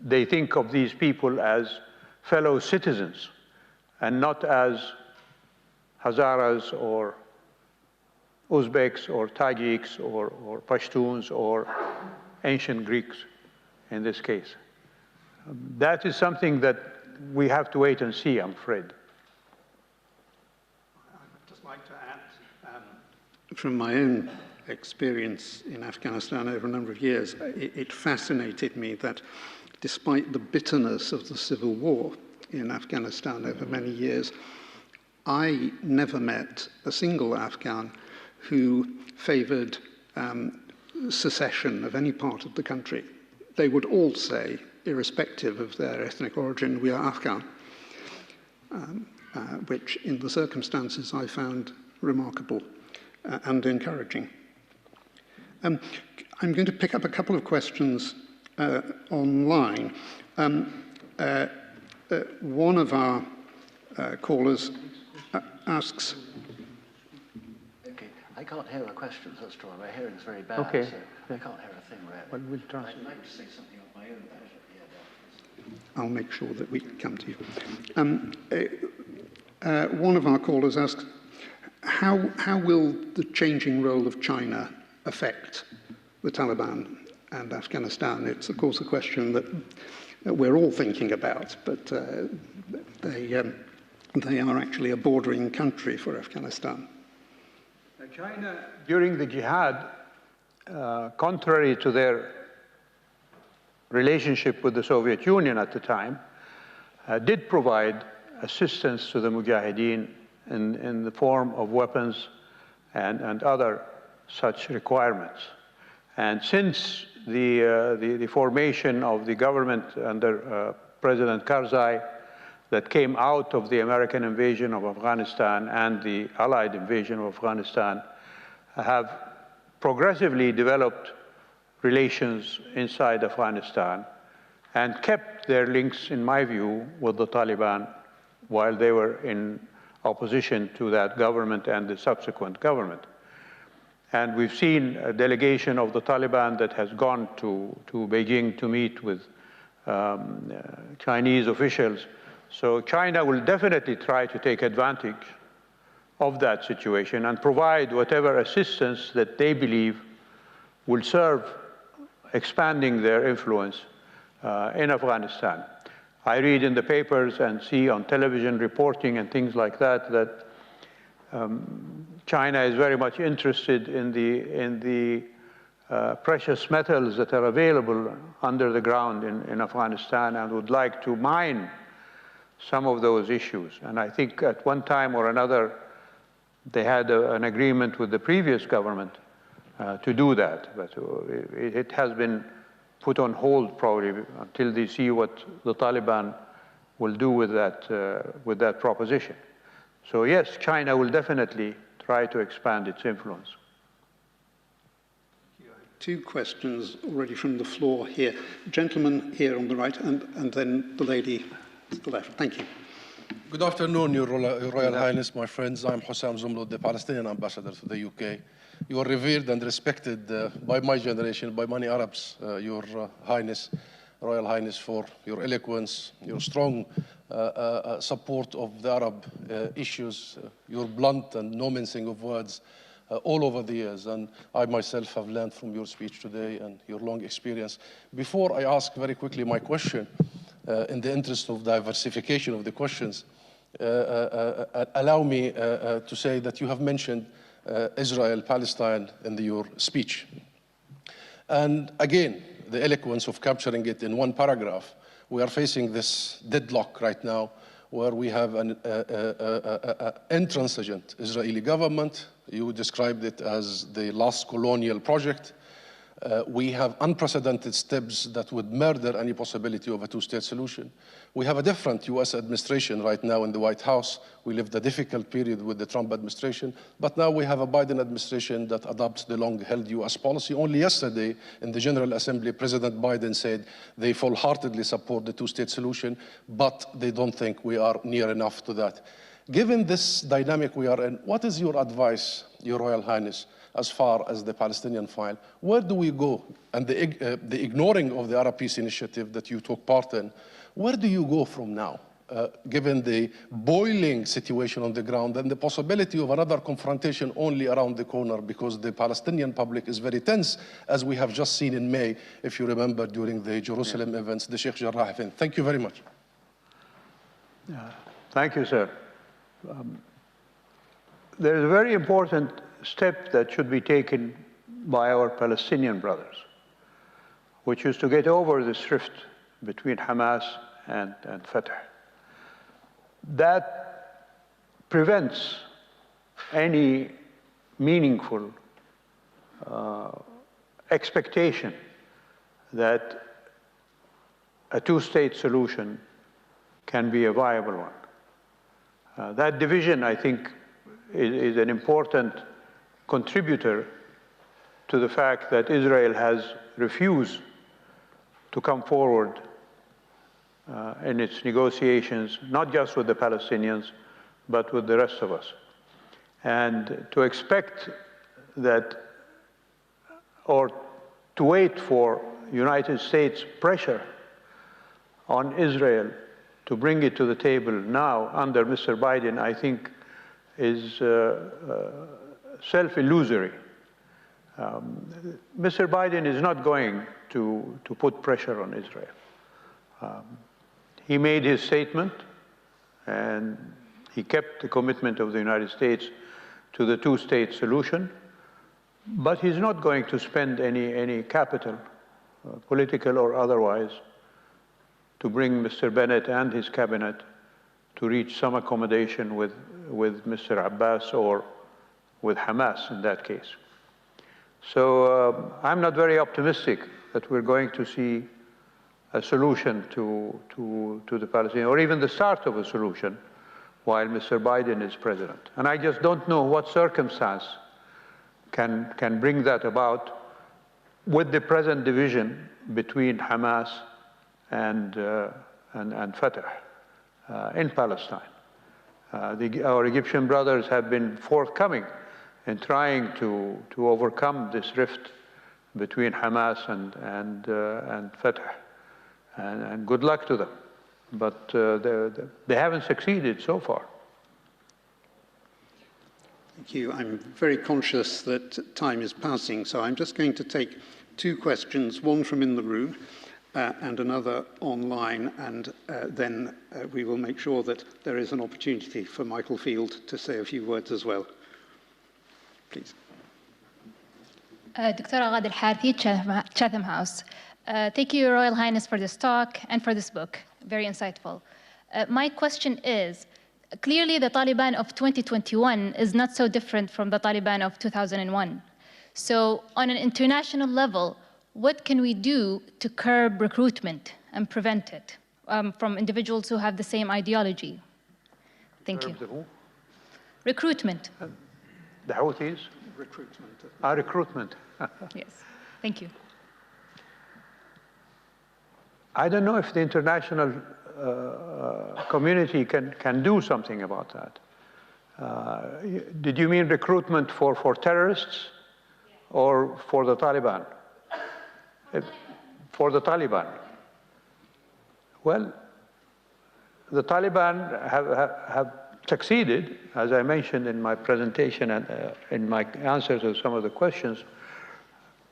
they think of these people as fellow citizens and not as Hazaras or Uzbeks or Tajiks or Pashtuns or ancient Greeks in this case. That is something that we have to wait and see, I'm afraid. I'd just like to add, from my own experience in Afghanistan over a number of years, it fascinated me that despite the bitterness of the civil war in Afghanistan over many years, I never met a single Afghan who favored secession of any part of the country. They would all say, irrespective of their ethnic origin, we are Afghan, which in the circumstances I found remarkable and encouraging. I'm going to pick up a couple of questions online. One of our callers asks... Okay, I can't hear a question, that's true. My hearing is very bad, okay. So I can't hear a thing really. Well, we'll try. I'd like to say something on my own version. I'll make sure that we come to you. One of our callers asks, how will the changing role of China affect the Taliban and Afghanistan? It's, of course, a question that we're all thinking about, but they are actually a bordering country for Afghanistan. China, during the jihad, contrary to their relationship with the Soviet Union at the time, did provide assistance to the Mujahideen in the form of weapons and other such requirements. And since the formation of the government under President Karzai that came out of the American invasion of Afghanistan and the Allied invasion of Afghanistan, have progressively developed relations inside Afghanistan and kept their links, in my view, with the Taliban while they were in opposition to that government and the subsequent government. And we've seen a delegation of the Taliban that has gone to Beijing to meet with Chinese officials. So China will definitely try to take advantage of that situation and provide whatever assistance that they believe will serve expanding their influence in Afghanistan. I read in the papers and see on television reporting and things like that that China is very much interested in the precious metals that are available under the ground in Afghanistan and would like to mine some of those issues. And I think at one time or another, they had an agreement with the previous government to do that. But it has been put on hold probably until they see what the Taliban will do with that proposition. So yes, China will definitely try to expand its influence. Two questions already from the floor here. Gentleman here on the right, and then the lady to the left. Thank you. Good afternoon, Your Royal Highness, my friends. I'm Hussam Zumlud, the Palestinian ambassador to the UK. You are revered and respected by my generation, by many Arabs, Your Highness, Royal Highness, for your eloquence, your strong support of the Arab issues, your blunt and no mincing of words all over the years. And I myself have learned from your speech today and your long experience. Before I ask very quickly my question, in the interest of diversification of the questions, allow me to say that you have mentioned Israel, Palestine in your speech. And again, the eloquence of capturing it in one paragraph. We are facing this deadlock right now where we have an intransigent Israeli government. You described it as the last colonial project. We have unprecedented steps that would murder any possibility of a two-state solution. We have a different US administration right now in the White House. We lived a difficult period with the Trump administration, but now we have a Biden administration that adopts the long-held US policy. Only yesterday in the General Assembly, President Biden said they full-heartedly support the two-state solution, but they don't think we are near enough to that. Given this dynamic we are in, what is your advice, Your Royal Highness, as far as the Palestinian file? Where do we go? And the ignoring of the Arab Peace Initiative that you took part in, where do you go from now, given the boiling situation on the ground and the possibility of another confrontation only around the corner, because the Palestinian public is very tense, as we have just seen in May, if you remember, during the Jerusalem events, the Sheikh Jarrah event. Thank you very much. Thank you, sir. There is a very important step that should be taken by our Palestinian brothers, which is to get over this rift between Hamas and Fatah. That prevents any meaningful expectation that a two-state solution can be a viable one. That division, I think, is an important contributor to the fact that Israel has refused to come forward in its negotiations, not just with the Palestinians, but with the rest of us. And to expect that, or to wait for United States pressure on Israel to bring it to the table now under Mr. Biden, I think is self-illusory. Mr. Biden is not going to put pressure on Israel. He made his statement, and he kept the commitment of the United States to the two-state solution, but he's not going to spend any capital, political or otherwise, to bring Mr. Bennett and his cabinet to reach some accommodation with Mr. Abbas or with Hamas in that case. So I'm not very optimistic that we're going to see a solution to the Palestinians, or even the start of a solution, while Mr. Biden is president. And I just don't know what circumstance can bring that about with the present division between Hamas and Fatah in Palestine. Our Egyptian brothers have been forthcoming in trying to overcome this rift between Hamas and Fatah. And good luck to them. But they haven't succeeded so far. Thank you. I'm very conscious that time is passing, so I'm just going to take two questions, one from in the room and another online, and then we will make sure that there is an opportunity for Michael Field to say a few words as well. Please. Dr. Agad Al-Harthi, Chatham House. Thank you, Your Royal Highness, for this talk and for this book. Very insightful. My question is, clearly the Taliban of 2021 is not so different from the Taliban of 2001. So on an international level, what can we do to curb recruitment and prevent it? from individuals who have the same ideology? Thank you. Recruitment. The Houthis? Recruitment. Recruitment. Yes, thank you. I don't know if the international community can do something about that. Did you mean recruitment for terrorists or for the Taliban? For the Taliban. Well, the Taliban have succeeded, as I mentioned in my presentation and in my answers to some of the questions,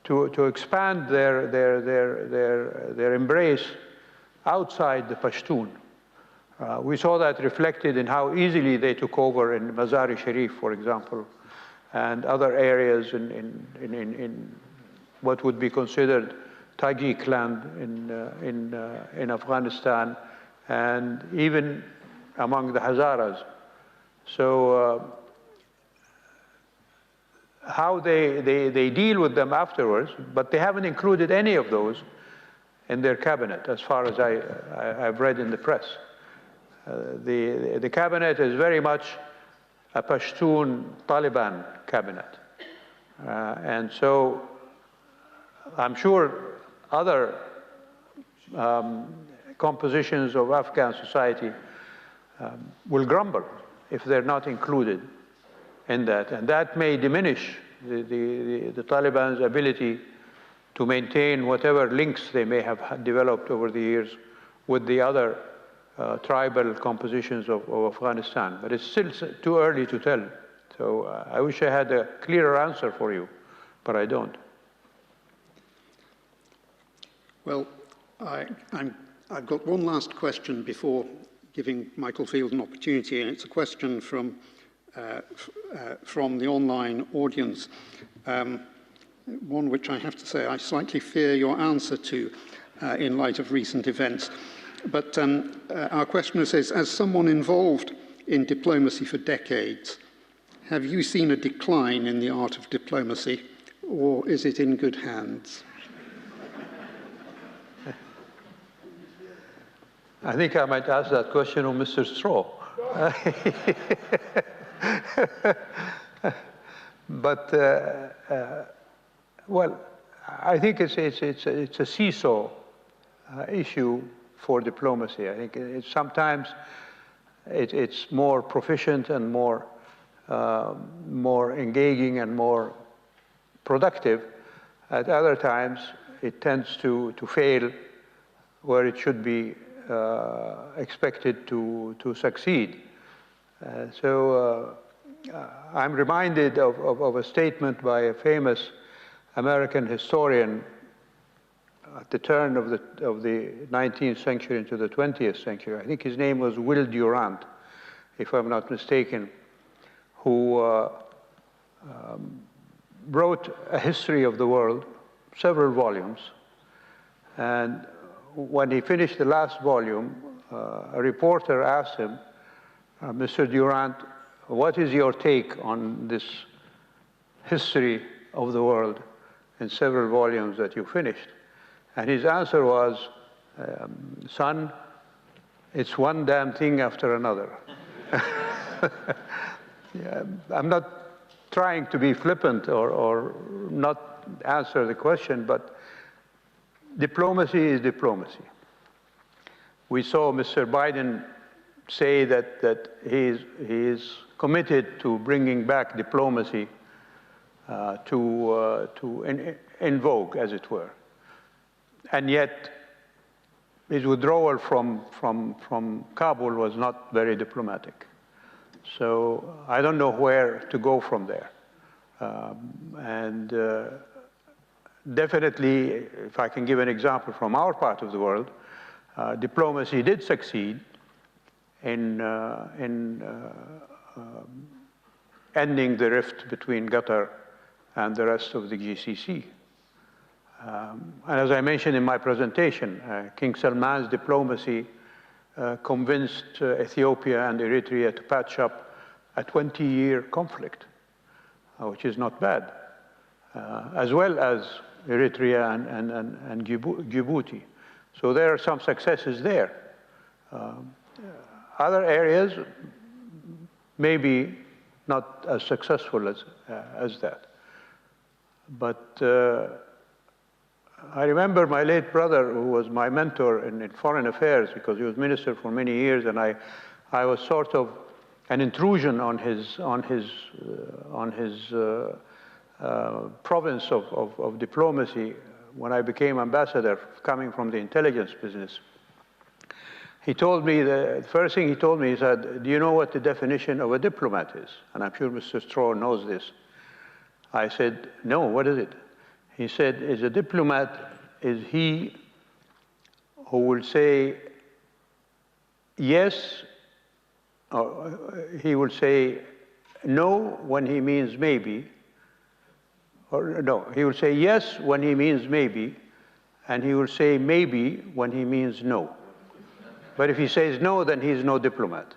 to expand their embrace outside the Pashtun. We saw that reflected in how easily they took over in Mazar-e-Sharif, for example, and other areas in what would be considered Tajik land in Afghanistan, and even among the Hazaras. So how they deal with them afterwards, but they haven't included any of those in their cabinet, as far as I've read in the press. The cabinet is very much a Pashtun Taliban cabinet. And so I'm sure other compositions of Afghan society will grumble if they're not included in that. And that may diminish the Taliban's ability to maintain whatever links they may have developed over the years with the other tribal compositions of Afghanistan. But it's still too early to tell. So I wish I had a clearer answer for you, but I don't. Well, I've got one last question before giving Michael Field an opportunity, and it's a question from the online audience. One which I have to say I slightly fear your answer to in light of recent events. But our questioner says, as someone involved in diplomacy for decades, have you seen a decline in the art of diplomacy, or is it in good hands? I think I might ask that question of Mr. Straw. But, well, I think it's a seesaw issue for diplomacy. I think sometimes it's more proficient and more engaging and more productive. At other times, it tends to fail where it should be expected to succeed. So I'm reminded of a statement by a famous American historian at the turn of the 19th century into the 20th century. I think his name was Will Durant, if I'm not mistaken, who wrote a history of the world, several volumes. And when he finished the last volume, a reporter asked him, Mr. Durant, what is your take on this history of the world in several volumes that you finished? And his answer was, son, it's one damn thing after another. Yeah, I'm not trying to be flippant or not answer the question, but diplomacy is diplomacy. We saw Mr. Biden say that he is committed to bringing back diplomacy in vogue, as it were. And yet, his withdrawal from Kabul was not very diplomatic. So I don't know where to go from there. Definitely, if I can give an example from our part of the world, diplomacy did succeed in ending the rift between Qatar and the rest of the GCC. And as I mentioned in my presentation, King Salman's diplomacy convinced Ethiopia and Eritrea to patch up a 20-year conflict, which is not bad, as well as Eritrea and Djibouti. So there are some successes there. Other areas, maybe not as successful as that. But I remember my late brother, who was my mentor in foreign affairs, because he was minister for many years, and I was sort of an intrusion on his province of diplomacy when I became ambassador, coming from the intelligence business. He told me, the first thing he told me, he said, "Do you know what the definition of a diplomat is?" And I'm sure Mr. Straw knows this. I said, "No, what is it?" He said, "A diplomat is he who will say yes, or he will say no when he means maybe, or no, he will say yes when he means maybe, and he will say maybe when he means no. But if he says no, then he's no diplomat."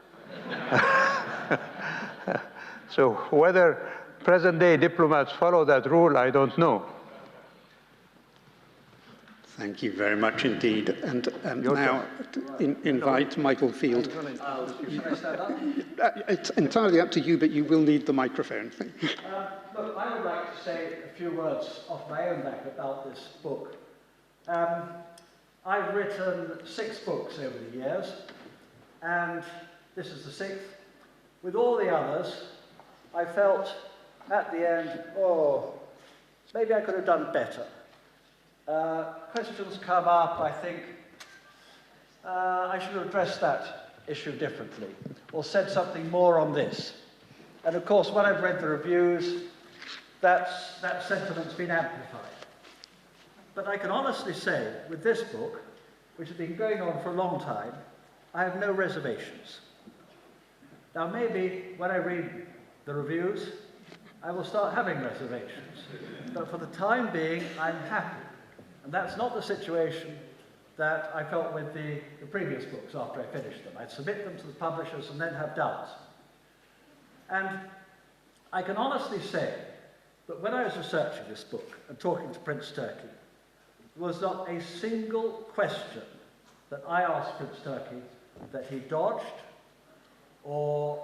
So whether present-day diplomats follow that rule, I don't know. Thank you very much indeed. And now invite Michael Field. It's entirely up to you, but you will need the microphone. Look, I would like to say a few words off my own back about this book. I've written 6 books over the years, and this is the 6th. With all the others, I felt at the end, oh, maybe I could have done better. Questions come up, I think I should have addressed that issue differently, or said something more on this. And of course, when I've read the reviews, that sentiment's been amplified. But I can honestly say, with this book, which has been going on for a long time, I have no reservations. Now, maybe when I read the reviews, I will start having reservations. But for the time being, I'm happy. And that's not the situation that I felt with the previous books after I finished them. I'd submit them to the publishers and then have doubts. And I can honestly say that when I was researching this book and talking to Prince Turki, there was not a single question that I asked Prince Turki that he dodged, or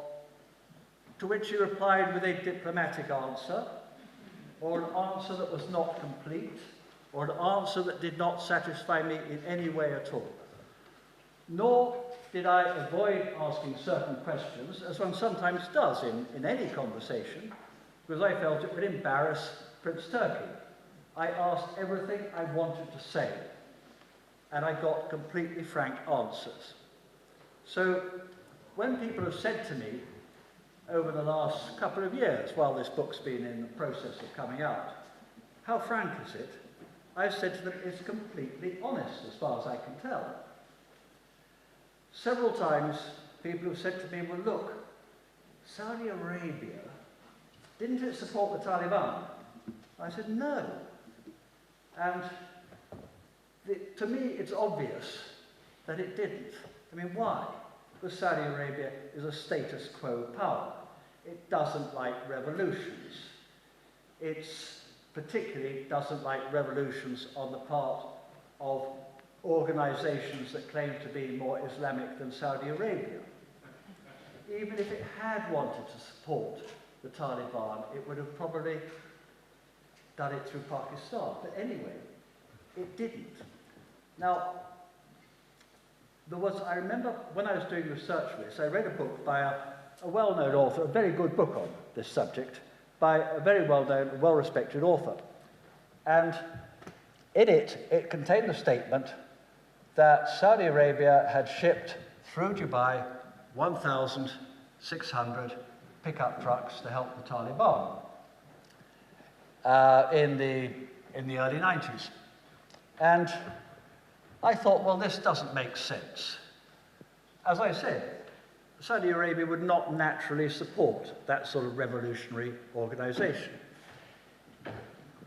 to which he replied with a diplomatic answer, or an answer that was not complete, or an answer that did not satisfy me in any way at all. Nor did I avoid asking certain questions, as one sometimes does in any conversation, because I felt it would embarrass Prince Turki. I asked everything I wanted to say, and I got completely frank answers. So when people have said to me over the last couple of years, while this book's been in the process of coming out, how frank is it? I've said to them, it's completely honest as far as I can tell. Several times people have said to me, well, look, Saudi Arabia, didn't it support the Taliban? I said, no. And to me, it's obvious that it didn't. I mean, why? Because Saudi Arabia is a status quo power. It doesn't like revolutions. It particularly doesn't like revolutions on the part of organizations that claim to be more Islamic than Saudi Arabia. Even if it had wanted to support the Taliban, it would have probably done it through Pakistan. But anyway, it didn't. Now, I remember when I was doing research for this, I read a book by a well-known author, a very good book on this subject, by a very well-known, well-respected author. And in it contained the statement that Saudi Arabia had shipped through Dubai 1,600 pickup trucks to help the Taliban in the early 90s. And I thought, well, this doesn't make sense. As I said, Saudi Arabia would not naturally support that sort of revolutionary organization.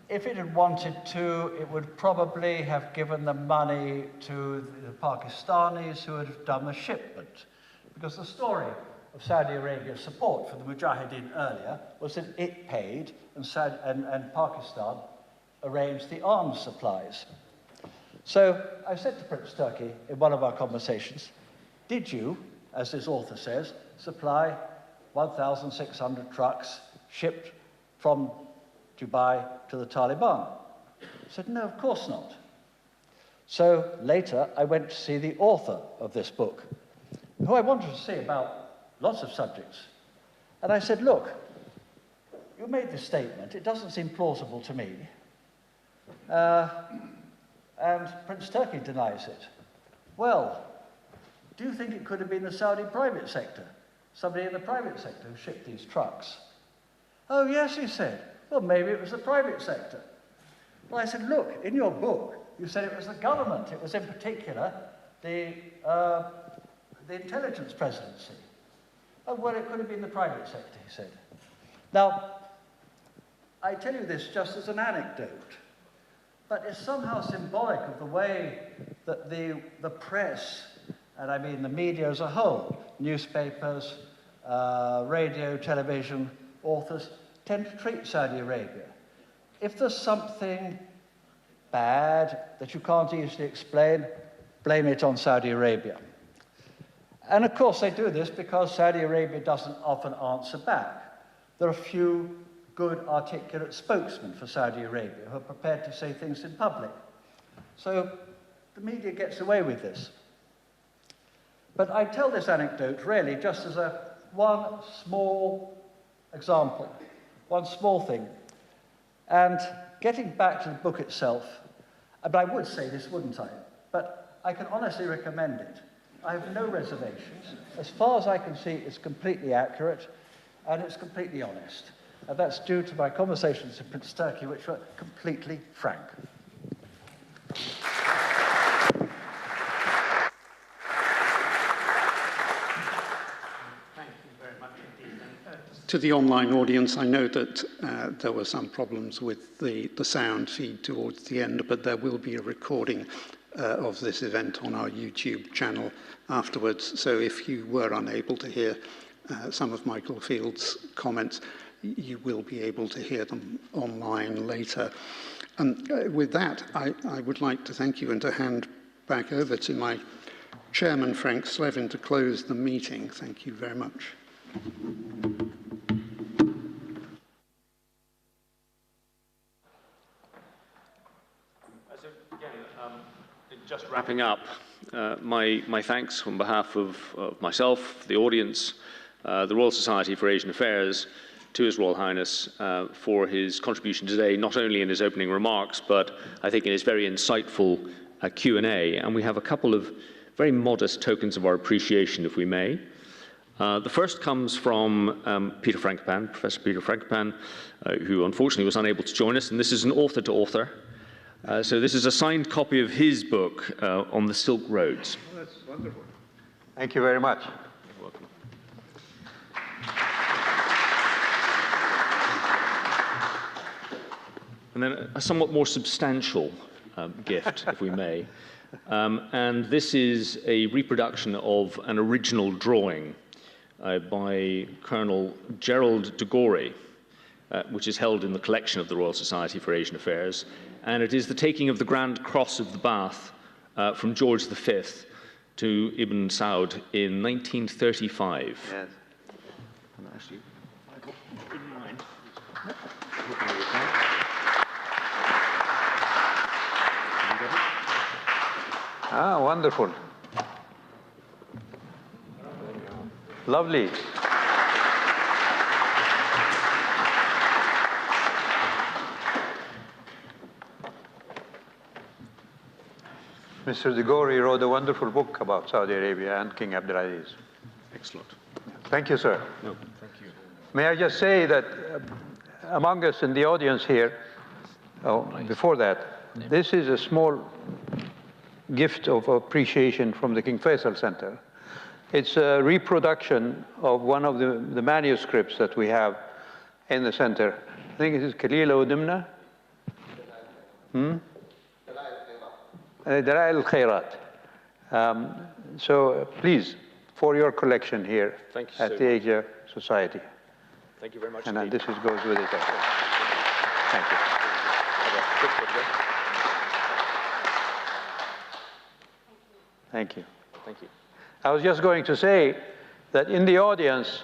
If it had wanted to, it would probably have given the money to the Pakistanis who would have done the shipment. Because the story of Saudi Arabia's support for the Mujahideen earlier was that it paid and Pakistan arranged the arms supplies. So I said to Prince Turki in one of our conversations, did you, as this author says, supply 1,600 trucks shipped from Dubai to the Taliban? I said, no, of course not. So later, I went to see the author of this book, who I wanted to see about lots of subjects. And I said, look, you made this statement. It doesn't seem plausible to me. And Prince Turki denies it. Well, do you think it could have been the Saudi private sector? Somebody in the private sector who shipped these trucks? Oh, yes, he said. Well, maybe it was the private sector. Well, I said, look, in your book, you said it was the government. It was in particular the intelligence presidency. Oh, well, it could have been the private sector, he said. Now, I tell you this just as an anecdote, but it's somehow symbolic of the way that the press, and I mean the media as a whole, newspapers, radio, television, authors, tend to treat Saudi Arabia. If there's something bad that you can't easily explain, blame it on Saudi Arabia. And of course they do this because Saudi Arabia doesn't often answer back. There are few good, articulate spokesmen for Saudi Arabia who are prepared to say things in public. So the media gets away with this. But I tell this anecdote really just as one small example, one small thing. And getting back to the book itself, but I would say this, wouldn't I? But I can honestly recommend it. I have no reservations. As far as I can see, it's completely accurate and it's completely honest. And that's due to my conversations with Prince Turki, which were completely frank. To the online audience, I know that there were some problems with the sound feed towards the end, but there will be a recording of this event on our YouTube channel afterwards. So if you were unable to hear some of Michael Field's comments, you will be able to hear them online later. With that, I would like to thank you and to hand back over to my chairman, Frank Slevin, to close the meeting. Thank you very much. Just wrapping up, my thanks on behalf of myself, the audience, the Royal Society for Asian Affairs, to His Royal Highness for his contribution today, not only in his opening remarks, but I think in his very insightful Q&A. And we have a couple of very modest tokens of our appreciation, if we may. The first comes from Peter Frankopan, Professor Peter Frankopan, who unfortunately was unable to join us, and this is an author-to-author. So this is a signed copy of his book on the Silk Roads. Oh, that's wonderful. Thank you very much. You're welcome. And then a somewhat more substantial gift, if we may. And this is a reproduction of an original drawing by Colonel Gerald de Gorey, which is held in the collection of the Royal Society for Asian Affairs. And it is the taking of the Grand Cross of the Bath from George V to Ibn Saud in 1935. Yes. And actually, Michael, in mind. Ah, wonderful. Lovely. Mr. de Gorey wrote a wonderful book about Saudi Arabia and King Abdulaziz. Excellent. Thank you, sir. No, thank you. May I just say that among us in the audience here, before that, this is a small gift of appreciation from the King Faisal Center. It's a reproduction of one of the manuscripts that we have in the center. I think it is Kalila Udimna. Dalail al-Khairat. So please, for your collection here at the Asia Society. Thank you very much. And this goes with it. Thank you. Thank you. Thank you. I was just going to say that in the audience,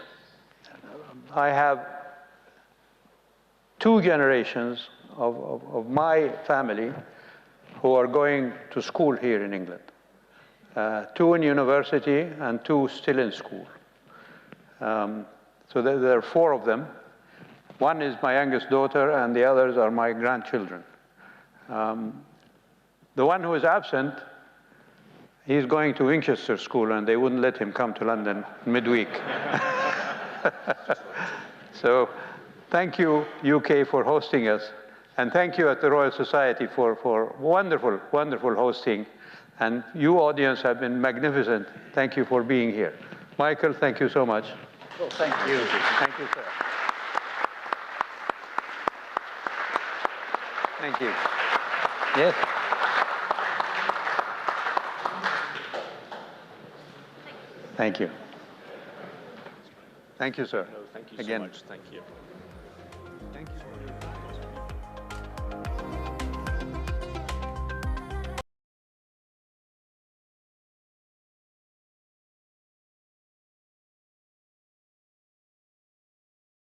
I have 2 generations of my family who are going to school here in England. 2 in university and 2 still in school. So there are 4 of them. One is my youngest daughter and the others are my grandchildren. The one who is absent, he's going to Winchester School and they wouldn't let him come to London midweek. So thank you, UK, for hosting us. And thank you at the Royal Society for wonderful, wonderful hosting. And you, audience, have been magnificent. Thank you for being here. Michael, thank you so much. Well, thank you. Thank you, sir. Thank you. Yes. Thank you. Thank you, sir. No, thank you Again. so much. Thank you.